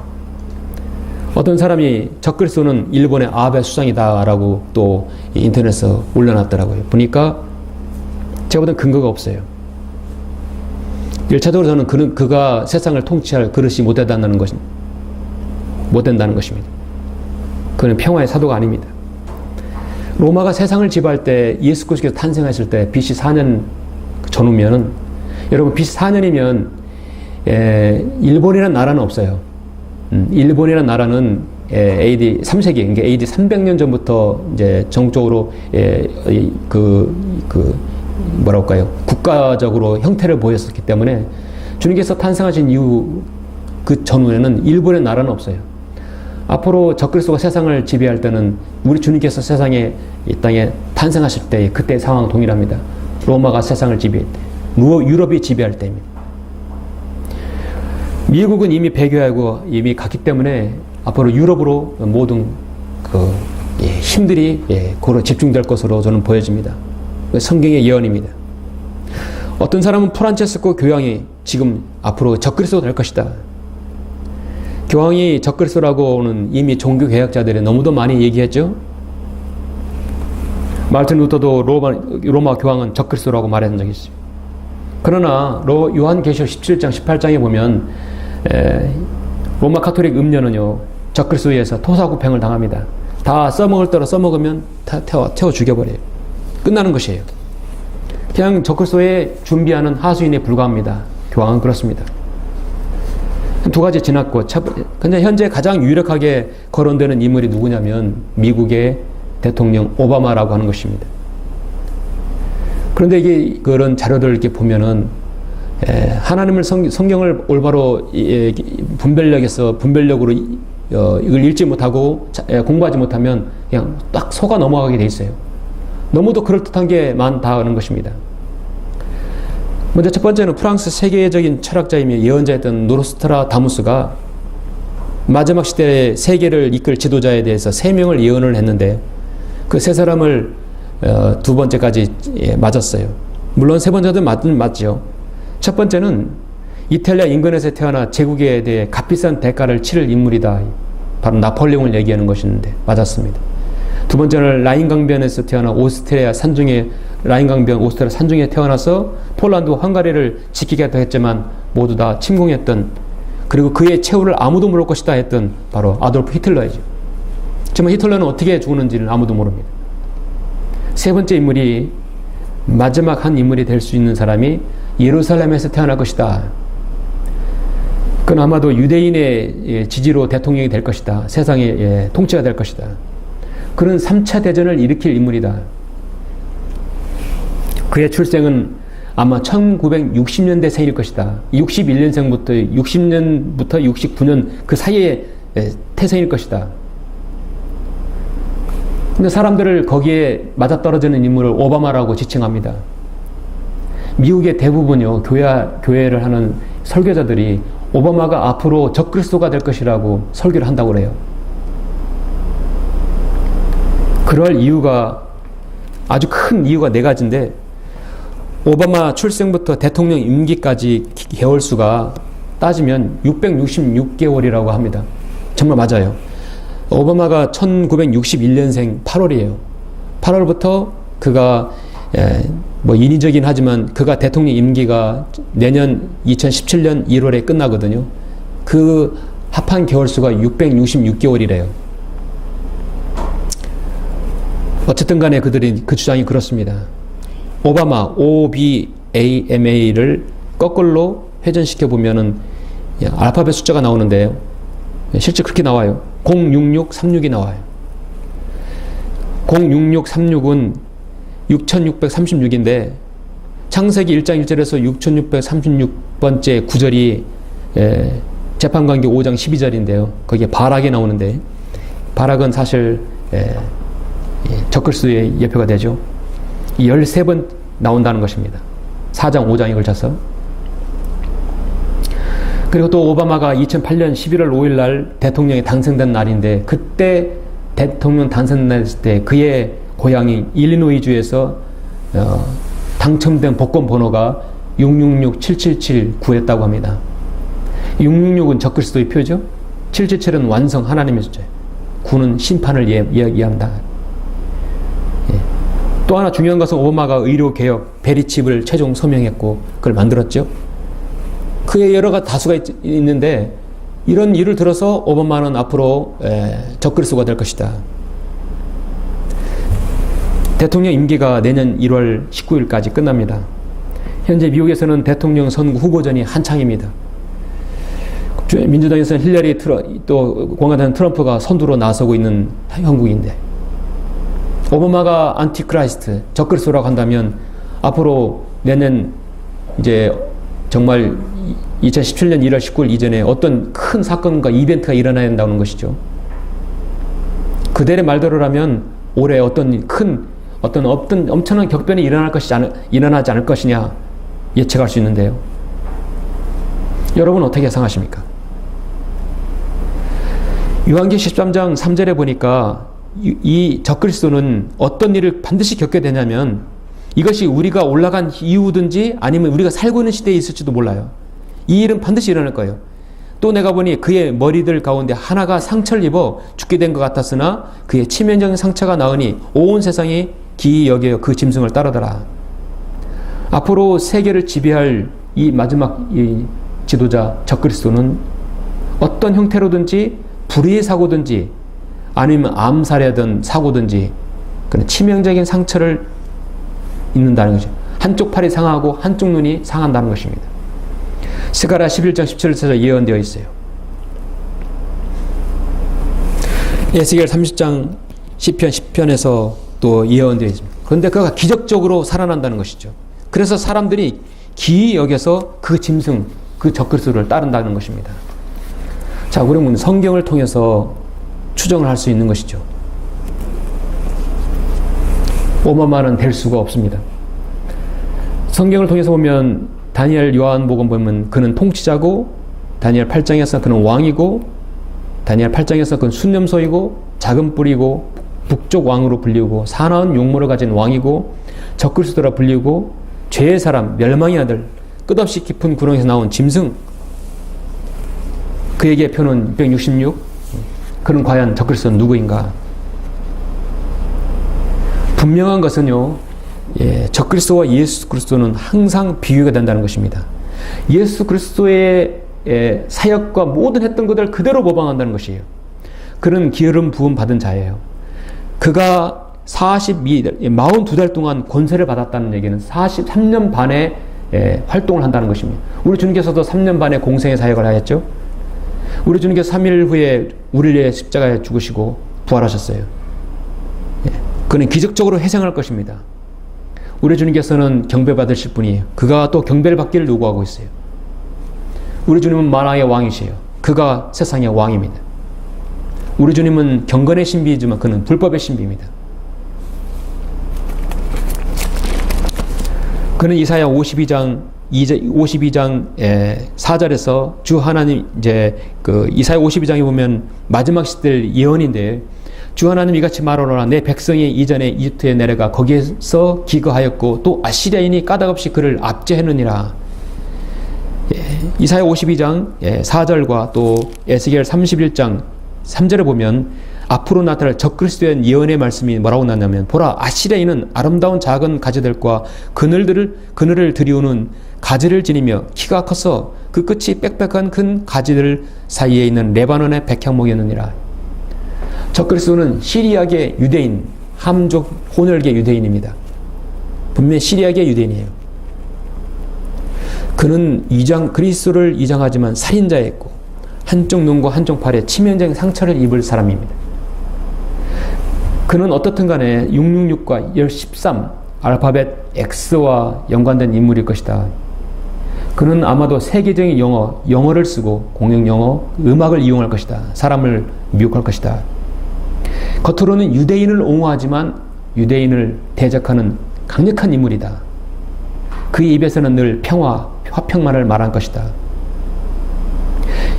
어떤 사람이 적그리스도는 일본의 아베 수상이다라고 또 인터넷에 올려놨더라고요. 보니까 제가 보기엔 근거가 없어요. 1차적으로 저는 그가 세상을 통치할 그릇이 못 된다는 것입니다. 그는 평화의 사도가 아닙니다. 로마가 세상을 지배할 때 예수 그리스도께서 탄생하실 때 BC 4년 전후면은, 여러분 BC 4년이면 일본이라는 나라는 없어요. 일본이라는 나라는 AD 3세기, 그러니까 AD 300년 전부터 이제 정적으로 뭐라고 할까요? 국가적으로 형태를 보였었기 때문에 주님께서 탄생하신 이후 그 전후에는 일본의 나라는 없어요. 앞으로 적그리스도가 세상을 지배할 때는 우리 주님께서 세상에 이 땅에 탄생하실 때 그때 상황 동일합니다. 로마가 세상을 지배할 때, 유럽이 지배할 때입니다. 미국은 이미 배교하고 이미 갔기 때문에 앞으로 유럽으로 모든 힘들이 고로 집중될 것으로 저는 보여집니다. 성경의 예언입니다. 어떤 사람은 프란체스코 교황이 지금 앞으로 적그리스도 될 것이다. 교황이 적그리스도라고는 이미 종교개혁자들이 너무도 많이 얘기했죠. 마르틴 루터도 로마 교황은 적그리스도라고 말한 적이 있어요. 그러나 요한계시록 17장 18장에 보면 로마 카톨릭 음료는요 적그리스도에서 토사구팽을 당합니다. 다 써먹을 대로 써먹으면 다 태워 죽여버려요. 끝나는 것이에요. 그냥 적그리스도에 준비하는 하수인에 불과합니다. 교황은 그렇습니다. 두 가지 지났고, 근데 현재 가장 유력하게 거론되는 인물이 누구냐면 미국의 대통령 오바마라고 하는 것입니다. 그런데 이게 그런 자료들을 이렇게 보면은 하나님을 성경을 올바로 분별력으로 이걸 읽지 못하고 공부하지 못하면 그냥 딱 속아 넘어가게 돼 있어요. 너무도 그럴듯한 게 많다는 것입니다. 먼저 첫 번째는 프랑스 세계적인 철학자이며 예언자였던 노스트라다무스가 마지막 시대의 세계를 이끌 지도자에 대해서 3명을 예언을 했는데 그 3사람을 두 번째까지 맞았어요. 물론 세 번째도 맞죠. 첫 번째는 이탈리아 인근에서 태어나 제국에 대해 값비싼 대가를 치를 인물이다. 바로 나폴레옹을 얘기하는 것인데 맞았습니다. 두 번째는 라인강변에서 태어나 오스트리아 산중에 태어나서 폴란드와 헝가리를 지키겠다 했지만 모두 다 침공했던, 그리고 그의 최후를 아무도 모를 것이다 했던 바로 아돌프 히틀러이죠. 정말 히틀러는 어떻게 죽었는지는 아무도 모릅니다. 세 번째 인물이 마지막 한 인물이 될 수 있는 사람이 예루살렘에서 태어날 것이다. 그건 아마도 유대인의 지지로 대통령이 될 것이다. 세상의 통치가 될 것이다. 그런 3차 대전을 일으킬 인물이다. 그의 출생은 아마 1960년대 생일 것이다. 61년생부터 60년부터 69년 그 사이에 태생일 것이다. 근데 사람들을 거기에 맞아떨어지는 인물을 오바마라고 지칭합니다. 미국의 대부분요 교회를 하는 설교자들이 오바마가 앞으로 적그리스도가 될 것이라고 설교를 한다고 그래요. 그럴 이유가, 아주 큰 이유가 4가지인데 오바마 출생부터 대통령 임기까지 개월수가 따지면 666개월이라고 합니다. 정말 맞아요. 오바마가 1961년생 8월이에요. 8월부터 그가 인위적이긴 하지만 그가 대통령 임기가 내년 2017년 1월에 끝나거든요. 그 합한 개월수가 666개월이래요. 어쨌든 간에 그들이 그 주장이 그렇습니다. 오바마, OBAMA를 거꾸로 회전시켜 보면은 알파벳 숫자가 나오는데요. 실제 그렇게 나와요. 06636이 나와요. 06636은 6636인데 창세기 1장 1절에서 6636번째 구절이 재판관계 5장 12절인데요. 거기에 바락이 나오는데 바락은 사실 적그리스도의 예표가 되죠. 13번 나온다는 것입니다. 4장 5장에 걸쳐서. 그리고 또 오바마가 2008년 11월 5일 날 대통령이 당선된 날인데 그때 대통령 당선됐을 때 그의 고향인 일리노이주에서 당첨된 복권 번호가 666777 9였다고 합니다. 666은 적그리스도의 표죠. 777은 완성 하나님의 숫자예요. 9는 심판을 이야기한다. 또 하나 중요한 것은 오바마가 의료개혁, 베리칩을 최종 서명했고 그걸 만들었죠. 그의 여러 가지 다수가 있는데 이런 일을 들어서 오바마는 앞으로 적그리스도가 될 것이다. 대통령 임기가 내년 1월 19일까지 끝납니다. 현재 미국에서는 대통령 선거 후보전이 한창입니다. 민주당에서는 힐러리 또 공화당 트럼프가 선두로 나서고 있는 형국인데 오바마가 안티크라이스트, 적그리스도라고 한다면 앞으로 내년 이제 정말 2017년 1월 19일 이전에 어떤 큰 사건과 이벤트가 일어나야 된다는 것이죠. 그들의 말대로라면 올해 어떤 엄청난 격변이 일어나지 않을 것이냐 예측할 수 있는데요. 여러분 어떻게 예상하십니까? 요한계시록 13장 3절에 보니까 이 적그리스도는 어떤 일을 반드시 겪게 되냐면 이것이 우리가 올라간 이후든지 아니면 우리가 살고 있는 시대에 있을지도 몰라요. 이 일은 반드시 일어날 거예요. 또 내가 보니 그의 머리들 가운데 하나가 상처를 입어 죽게 된 것 같았으나 그의 치명적인 상처가 나으니 온 세상이 기이 여겨 그 짐승을 따르더라. 앞으로 세계를 지배할 이 마지막 이 지도자 적그리스도는 어떤 형태로든지 불의의 사고든지 아니면 암살이든 사고든지 그런 치명적인 상처를 입는다는 거죠. 한쪽 팔이 상하고 한쪽 눈이 상한다는 것입니다. 스가랴 11장 17절에서 예언되어 있어요. 에스겔 30장 시편 10편에서 또 예언되어 있습니다. 그런데 그가 기적적으로 살아난다는 것이죠. 그래서 사람들이 기이 여겨서 그 짐승, 그 적그리스도를 따른다는 것입니다. 자, 우리는 성경을 통해서 추정을 할 수 있는 것이죠. 오만만은 될 수가 없습니다. 성경을 통해서 보면 다니엘 요한복음 보면 그는 통치자고 다니엘 8장에서 그는 왕이고 다니엘 8장에서 그는 순념소이고 작은 뿔이고 북쪽 왕으로 불리고 사나운 용모를 가진 왕이고 적그리스도라 불리고 죄의 사람 멸망의 아들 끝없이 깊은 구렁에서 나온 짐승 그에게 표는 666 그는 과연 적그리스도는 누구인가? 분명한 것은요, 적그리스도와 예수 그리스도는 항상 비교가 된다는 것입니다. 예수 그리스도의 사역과 모든 했던 것을 그대로 모방한다는 것이에요. 그는 기름 부음 받은 자예요. 그가 42달 동안 권세를 받았다는 얘기는 43년 반의 활동을 한다는 것입니다. 우리 주님께서도 3년 반의 공생의 사역을 하였죠. 우리 주님께서 3일 후에 우리를 위해 십자가에 죽으시고 부활하셨어요. 그는 기적적으로 회생할 것입니다. 우리 주님께서는 경배받으실 분이에요. 그가 또 경배를 받기를 요구하고 있어요. 우리 주님은 만왕의 왕이시에요. 그가 세상의 왕입니다. 우리 주님은 경건의 신비이지만 그는 불법의 신비입니다. 그는 이사야 52장 4절에서 주 하나님 이사야 52장에 보면 마지막 시대 예언인데 주 하나님 이같이 말하노라 내 백성이 이전에 이집트에 내려가 거기에서 기거하였고 또 아시리아인이 까닭없이 그를 압제했느니라. 이사야 52장 4절과 또 에스겔 31장 3절에 보면 앞으로 나타날 적그리스도의 예언의 말씀이 뭐라고 나냐면 보라 아시리아인은 아름다운 작은 가지들과 그늘을 들이우는 가지를 지니며 키가 커서 그 끝이 빽빽한 큰 가지들 사이에 있는 레바논의 백향목이었느니라. 적그리스도는 시리아계 유대인, 함족 혼혈계 유대인입니다. 분명히 시리아계 유대인이에요. 그는 그리스도를 위장하지만 살인자였고 한쪽 눈과 한쪽 팔에 치명적인 상처를 입을 사람입니다. 그는 어떻든 간에 666과 13 알파벳 X와 연관된 인물일 것이다. 그는 아마도 세계적인 영어를 쓰고 공용 영어, 음악을 이용할 것이다. 사람을 미혹할 것이다. 겉으로는 유대인을 옹호하지만 유대인을 대적하는 강력한 인물이다. 그의 입에서는 늘 평화, 화평만을 말할 것이다.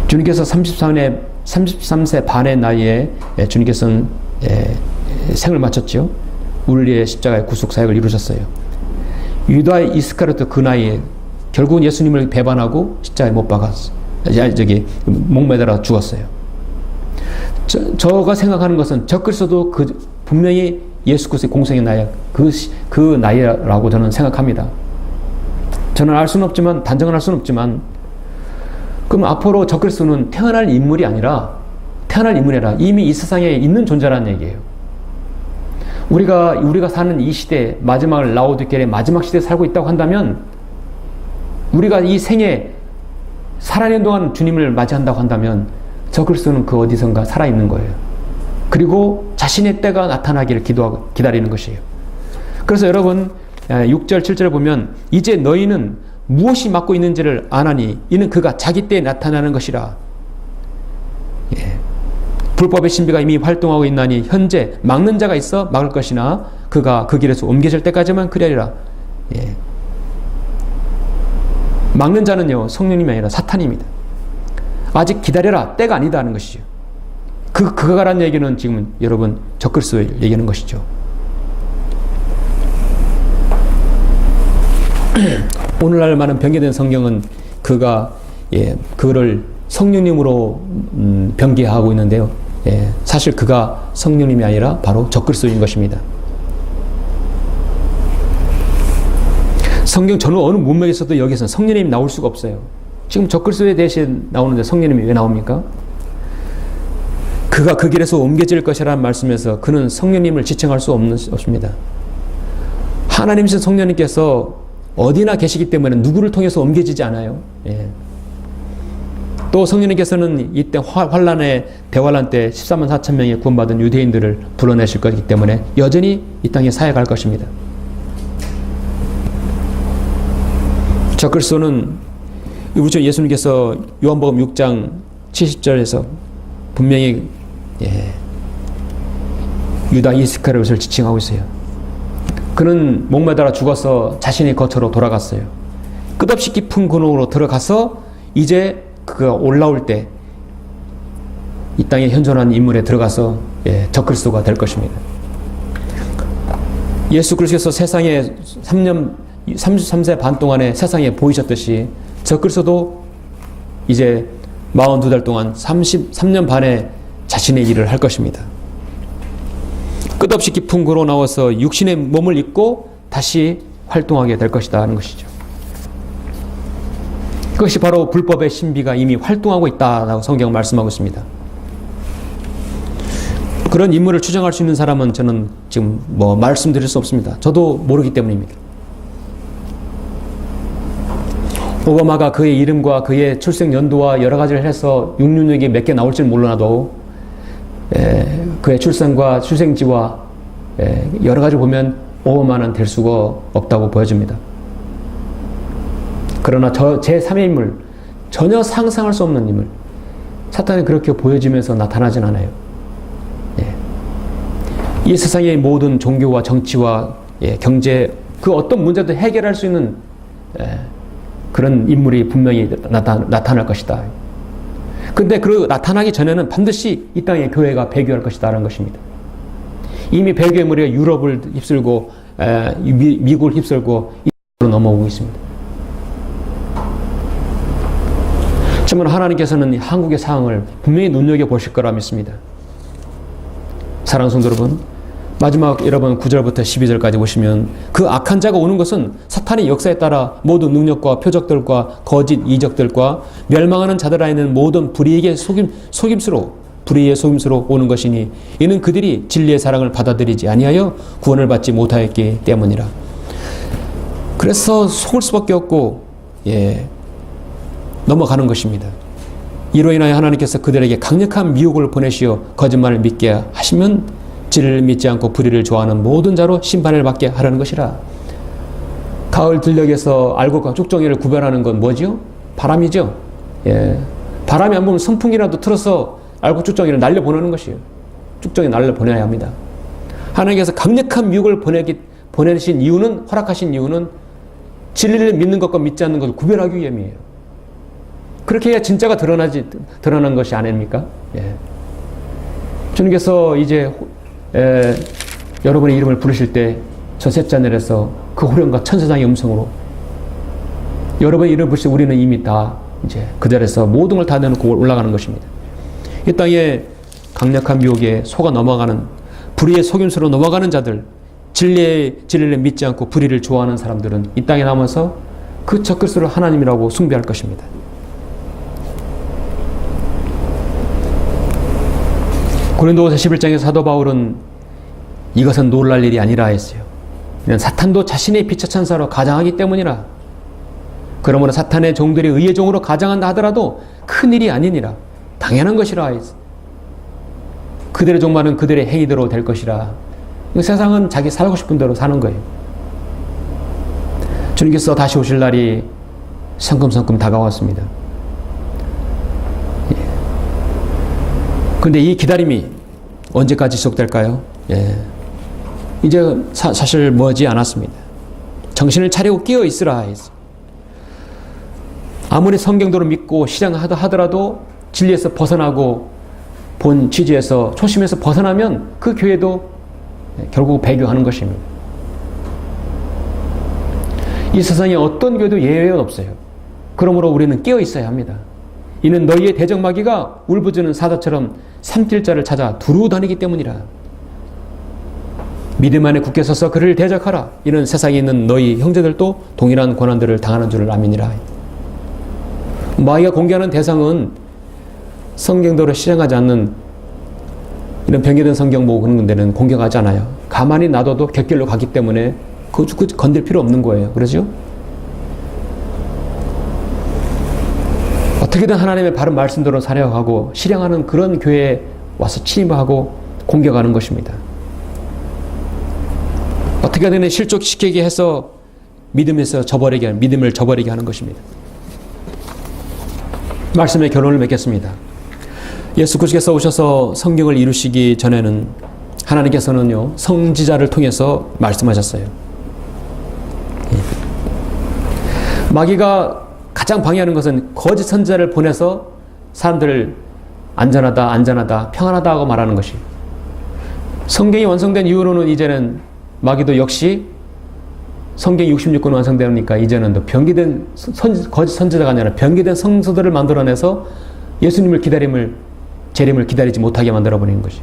주님께서 33세 반의 나이에 주님께서는 생을 마쳤죠. 우리의 십자가의 구속 사역을 이루셨어요. 유다의 이스카리오트 그 나이에 결국은 예수님을 배반하고 십자가에 못 박았어요. 목매달아 죽었어요. 저가 생각하는 것은 적그리스도도 분명히 예수 그리스도의 공생의 나이 그 나이라고 저는 생각합니다. 저는 알 수는 없지만 단정을 할 수는 없지만 그럼 앞으로 적그리스도는 태어날 인물이 아니라 이미 이 세상에 있는 존재라는 얘기예요. 우리가 사는 이 시대 마지막을 라오디게의 마지막 시대에 살고 있다고 한다면 우리가 이 생에 살아있는 동안 주님을 맞이한다고 한다면 적그리스도는 그 어디선가 살아있는 거예요. 그리고 자신의 때가 나타나기를 기다리는 것이에요. 그래서 여러분 6절 7절에 보면 이제 너희는 무엇이 막고 있는지를 아나니 이는 그가 자기 때에 나타나는 것이라. 불법의 신비가 이미 활동하고 있나니 현재 막는 자가 있어 막을 것이나 그가 그 길에서 옮겨질 때까지만 그러리라. 막는 자는요, 성령님이 아니라 사탄입니다. 아직 기다려라, 때가 아니다 하는 것이죠. 그가라는 얘기는 지금 여러분 적그리스도를 얘기하는 것이죠. 오늘날 많은 변개된 성경은 그를 성령님으로 변개하고 있는데요. 사실 그가 성령님이 아니라 바로 적그리스도인 것입니다. 성경 어느 문맥에서도 여기서는 성령님이 나올 수가 없어요. 지금 적그리스도에 대신 나오는데 성령님이 왜 나옵니까? 그가 그 길에서 옮겨질 것이라는 말씀에서 그는 성령님을 지칭할 수 없습니다. 하나님이신 성령님께서 어디나 계시기 때문에 누구를 통해서 옮겨지지 않아요. 또 성령님께서는 이때 환란의 대환란 때 14만 4천 명이 구원받은 유대인들을 불러내실 것이기 때문에 여전히 이 땅에 사역할 것입니다. 적그리스도는 우리 주 예수님께서 요한복음 6장 70절에서 분명히 유다 이스카리ot을 지칭하고 있어요. 그는 목매달아 죽어서 자신의 거처로 돌아갔어요. 끝없이 깊은 근원으로 들어가서 이제 그가 올라올 때 이 땅에 현존한 인물에 들어가서 적그리스도가 될 것입니다. 예수 그리스도께서 세상에 33세 반 동안에 세상에 보이셨듯이 적그리스도도 이제 42달 동안 33년 반에 자신의 일을 할 것입니다. 끝없이 깊은 곳으로 나와서 육신의 몸을 입고 다시 활동하게 될 것이다 하는 것이죠. 그것이 바로 불법의 신비가 이미 활동하고 있다라고 성경은 말씀하고 있습니다. 그런 인물을 추정할 수 있는 사람은 저는 지금 말씀드릴 수 없습니다. 저도 모르기 때문입니다. 오바마가 그의 이름과 그의 출생 연도와 여러 가지를 해서 666이 몇 개 나올지는 몰라도 그의 출생과 출생지와 여러 가지 보면 오바마는 될 수가 없다고 보여집니다. 그러나 제3의 인물, 전혀 상상할 수 없는 인물, 사탄이 그렇게 보여지면서 나타나진 않아요. 이 세상의 모든 종교와 정치와 경제, 그 어떤 문제도 해결할 수 있는 그런 인물이 분명히 나타날 것이다. 근데 그 나타나기 전에는 반드시 이 땅에 교회가 배교할 것이다 라는 것입니다. 이미 배교의 무리가 유럽을 휩쓸고 미국을 휩쓸고 이쪽으로 넘어오고 있습니다. 정말 하나님께서는 한국의 상황을 분명히 눈여겨보실 거라 믿습니다. 사랑하는 성도 여러분, 마지막 여러분 9절부터 12절까지 보시면 그 악한 자가 오는 것은 사탄의 역사에 따라 모든 능력과 표적들과 거짓 이적들과 멸망하는 자들 안에 있는 모든 불의의 속임수로 오는 것이니 이는 그들이 진리의 사랑을 받아들이지 아니하여 구원을 받지 못하였기 때문이라. 그래서 속을 수밖에 없고 넘어가는 것입니다. 이로 인하여 하나님께서 그들에게 강력한 미혹을 보내시어 거짓말을 믿게 하시면 진리를 믿지 않고 불의를 좋아하는 모든 자로 심판을 받게 하라는 것이라. 가을 들녘에서 알곡과 쭉정이를 구별하는 건 뭐지요? 바람이죠. 바람이 안 불면 선풍기라도 틀어서 알곡 쭉정이를 날려보내는 것이에요. 쭉정이 날려보내야 합니다. 하나님께서 강력한 미혹을 보내신 이유는, 허락하신 이유는 진리를 믿는 것과 믿지 않는 것을 구별하기 위함이에요. 그렇게 해야 진짜가 드러난 것이 아닙니까? 주님께서 이제 여러분의 이름을 부르실 때 저 셋째 하늘에서 그 호령과 천사장의 음성으로 여러분의 이름을 부르실 때 우리는 이미 다 이제 그 자리에서 모든 걸 다 내놓고 올라가는 것입니다. 이 땅에 강력한 미혹에 속아 넘어가는, 불의의 속임수로 넘어가는 자들, 진리를 믿지 않고 불의를 좋아하는 사람들은 이 땅에 남아서 그 적그리스도를 하나님이라고 숭배할 것입니다. 고린도후서 11장에서 사도 바울은 이것은 놀랄 일이 아니라 했어요. 사탄도 자신의 빛의 천사로 가장하기 때문이라. 그러므로 사탄의 종들이 의의 종으로 가장한다 하더라도 큰일이 아니니라. 당연한 것이라. 그들의 종말은 그들의 행위대로 될 것이라. 세상은 자기 살고 싶은 대로 사는 거예요. 주님께서 다시 오실 날이 성큼성큼 다가왔습니다. 그런데 이 기다림이 언제까지 지속될까요? 이제 사실 머지 않았습니다. 정신을 차리고 끼어 있으라 했어요. 아무리 성경대로 믿고 실행하다 하더라도 진리에서 벗어나고 본 취지에서 초심에서 벗어나면 그 교회도 결국 배교하는 것입니다. 이 세상에 어떤 교회도 예외는 없어요. 그러므로 우리는 깨어 있어야 합니다. 이는 너희의 대적마귀가 울부짖는 사자처럼 삼킬 자를 찾아 두루 다니기 때문이라. 믿음 안에 굳게 서서 그를 대적하라. 이는 세상에 있는 너희 형제들도 동일한 고난들을 당하는 줄을 아미니라. 마귀가 공개하는 대상은 성경대로 실행하지 않는 이런 변개된 성경 보고 그런 데는 공격하지 않아요. 가만히 놔둬도 곁길로 가기 때문에 그 건들 필요 없는 거예요. 그러죠? 어떻게든 하나님의 바른 말씀대로 살아가고 실행하는 그런 교회에 와서 침입하고 공격하는 것입니다. 어떻게든 실족시키게 해서 믿음을 저버리게 하는 것입니다. 말씀의 결론을 맺겠습니다. 예수 그리스도께서 오셔서 성경을 이루시기 전에는 하나님께서는요, 선지자를 통해서 말씀하셨어요. 마귀가 가장 방해하는 것은 거짓 선지자를 보내서 사람들을 안전하다, 평안하다 하고 말하는 것이. 성경이 완성된 이후로는 이제는 마귀도 역시 성경이 66권 완성되니까 이제는 또 변기된 거짓 선지자가 아니라 변기된 성서들을 만들어내서 예수님을 재림을 기다리지 못하게 만들어버리는 것이.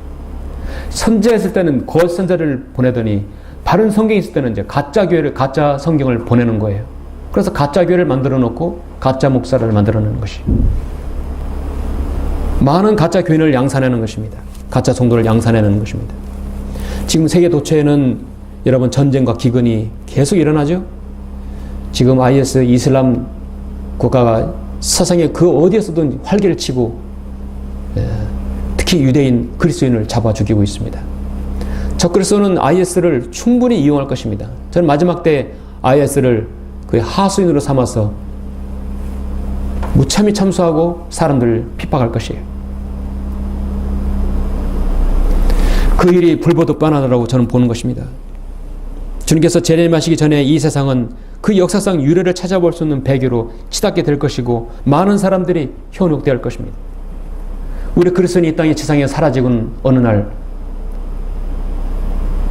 선지자했을 때는 거짓 선지자를 보내더니 바른 성경이 있을 때는 이제 가짜 성경을 보내는 거예요. 그래서 가짜 교회를 만들어 놓고 가짜 목사를 만들어내는 것이. 많은 가짜 교인을 양산하는 것입니다. 가짜 성도를 양산하는 것입니다. 지금 세계 도처에는 여러분 전쟁과 기근이 계속 일어나죠. 지금 IS 이슬람 국가가 세상에 그 어디에서든 활개를 치고 특히 유대인 그리스도인을 잡아 죽이고 있습니다. 적그리스도는 IS를 충분히 이용할 것입니다. 저는 마지막 때 IS를 그의 하수인으로 삼아서 무참히 참수하고 사람들을 핍박할 것이에요. 그 일이 불보듯 뻔하다고 저는 보는 것입니다. 주님께서 재림하시기 전에 이 세상은 그 역사상 유래를 찾아볼 수 없는 배교로 치닫게 될 것이고 많은 사람들이 현혹될 것입니다. 우리 그리스도인이 이 땅의 지상에 사라지고는 어느 날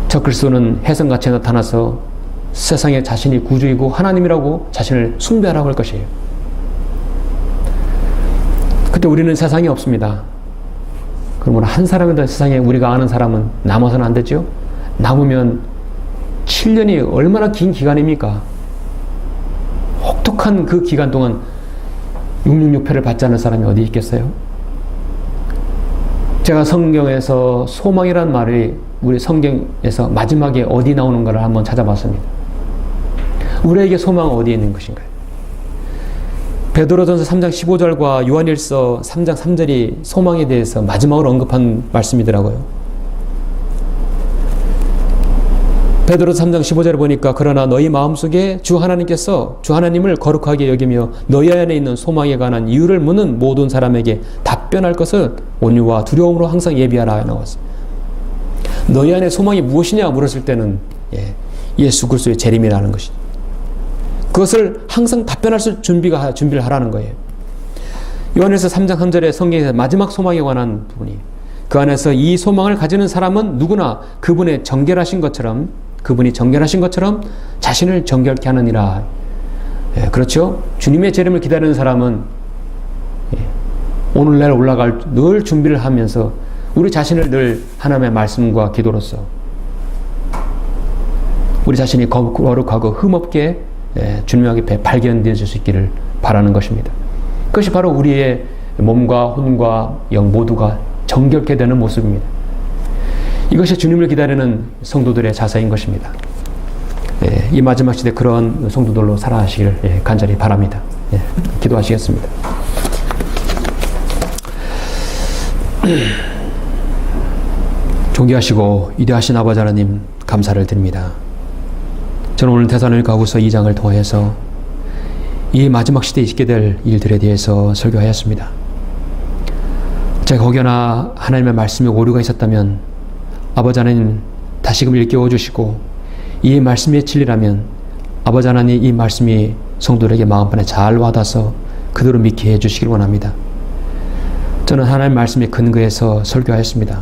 적그리스도는 혜성같이 나타나서 세상에 자신이 구주이고 하나님이라고 자신을 숭배하라고 할 것이에요. 그때 우리는 세상에 없습니다. 그러므로 한 사람이라도 세상에 우리가 아는 사람은 남아서는 안 되죠. 남으면 7년이 얼마나 긴 기간입니까? 혹독한 그 기간 동안 666회를 받지 않은 사람이 어디 있겠어요? 제가 성경에서 소망이란 말이 우리 성경에서 마지막에 어디 나오는가를 한번 찾아봤습니다. 우리에게 소망은 어디에 있는 것인가요? 베드로전서 3장 15절과 요한일서 3장 3절이 소망에 대해서 마지막으로 언급한 말씀이더라고요. 베드로전서 3장 15절을 보니까 그러나 너희 마음속에 주 하나님께서 주 하나님을 거룩하게 여기며 너희 안에 있는 소망에 관한 이유를 묻는 모든 사람에게 답변할 것을 온유와 두려움으로 항상 예비하라 나왔어요. 너희 안에 소망이 무엇이냐 물었을 때는 예수 그리스도의 재림이라는 것이죠. 그것을 항상 답변할 수 준비를 하라는 거예요. 요한일서 3장 3절에 성경에서 마지막 소망에 관한 부분이 그 안에서 이 소망을 가지는 사람은 누구나 그분이 정결하신 것처럼 자신을 정결케 하느니라. 그렇죠? 주님의 재림을 기다리는 사람은 오늘날 올라갈 늘 준비를 하면서 우리 자신을 늘 하나님의 말씀과 기도로서 우리 자신이 거룩하고 흠없게 주님 앞에 발견되어질 수 있기를 바라는 것입니다. 그것이 바로 우리의 몸과 혼과 영 모두가 정결케 되는 모습입니다. 이것이 주님을 기다리는 성도들의 자세인 것입니다. 이 마지막 시대 그런 성도들로 살아가시기를 간절히 바랍니다. 기도하시겠습니다. 존귀하시고 위대하신 아버지 하나님 감사를 드립니다. 저는 오늘 데살로니가후서 2장을 통해서 이 마지막 시대에 있게 될 일들에 대해서 설교하였습니다. 제가 혹여나 하나님의 말씀에 오류가 있었다면 아버지 하나님 다시금 일깨워 주시고 이 말씀의 진리라면 아버지 하나님 이 말씀이 성도들에게 마음판에 잘 와닿아서 그대로 믿게 해주시길 원합니다. 저는 하나님의 말씀에 근거해서 설교하였습니다.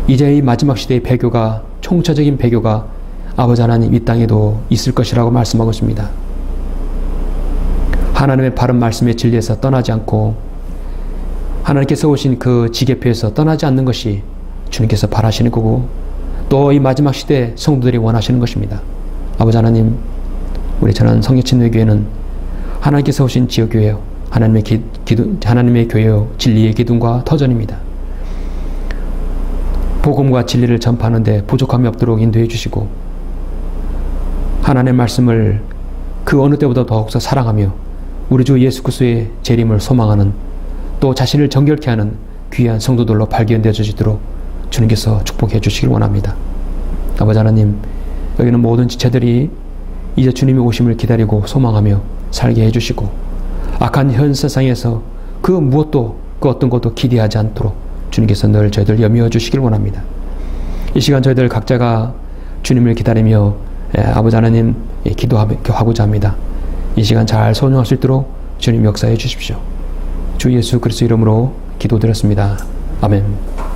이제 이 마지막 시대의 배교가, 총체적인 배교가 아버지 하나님 이 땅에도 있을 것이라고 말씀하고 있습니다. 하나님의 바른 말씀의 진리에서 떠나지 않고 하나님께서 오신 그 지계표에서 떠나지 않는 것이 주님께서 바라시는 거고, 또 이 마지막 시대 성도들이 원하시는 것입니다. 아버지 하나님, 우리 전한 성령침례교회는 하나님께서 오신 지역교회요, 하나님의 교회요, 진리의 기둥과 터전입니다. 복음과 진리를 전파하는데 부족함이 없도록 인도해 주시고, 하나님의 말씀을 그 어느 때보다 더욱더 사랑하며 우리 주 예수 그리스도의 재림을 소망하는, 또 자신을 정결케 하는 귀한 성도들로 발견되어지도록 주님께서 축복해 주시길 원합니다. 아버지 하나님, 여기는 모든 지체들이 이제 주님의 오심을 기다리고 소망하며 살게 해주시고, 악한 현 세상에서 그 무엇도, 그 어떤 것도 기대하지 않도록 주님께서 늘 저희들 염려해 주시길 원합니다. 이 시간 저희들 각자가 주님을 기다리며 아버지 하나님 기도하고자 합니다. 이 시간 잘 소통할 수 있도록 주님 역사해 주십시오. 주 예수 그리스도 이름으로 기도드렸습니다. 아멘.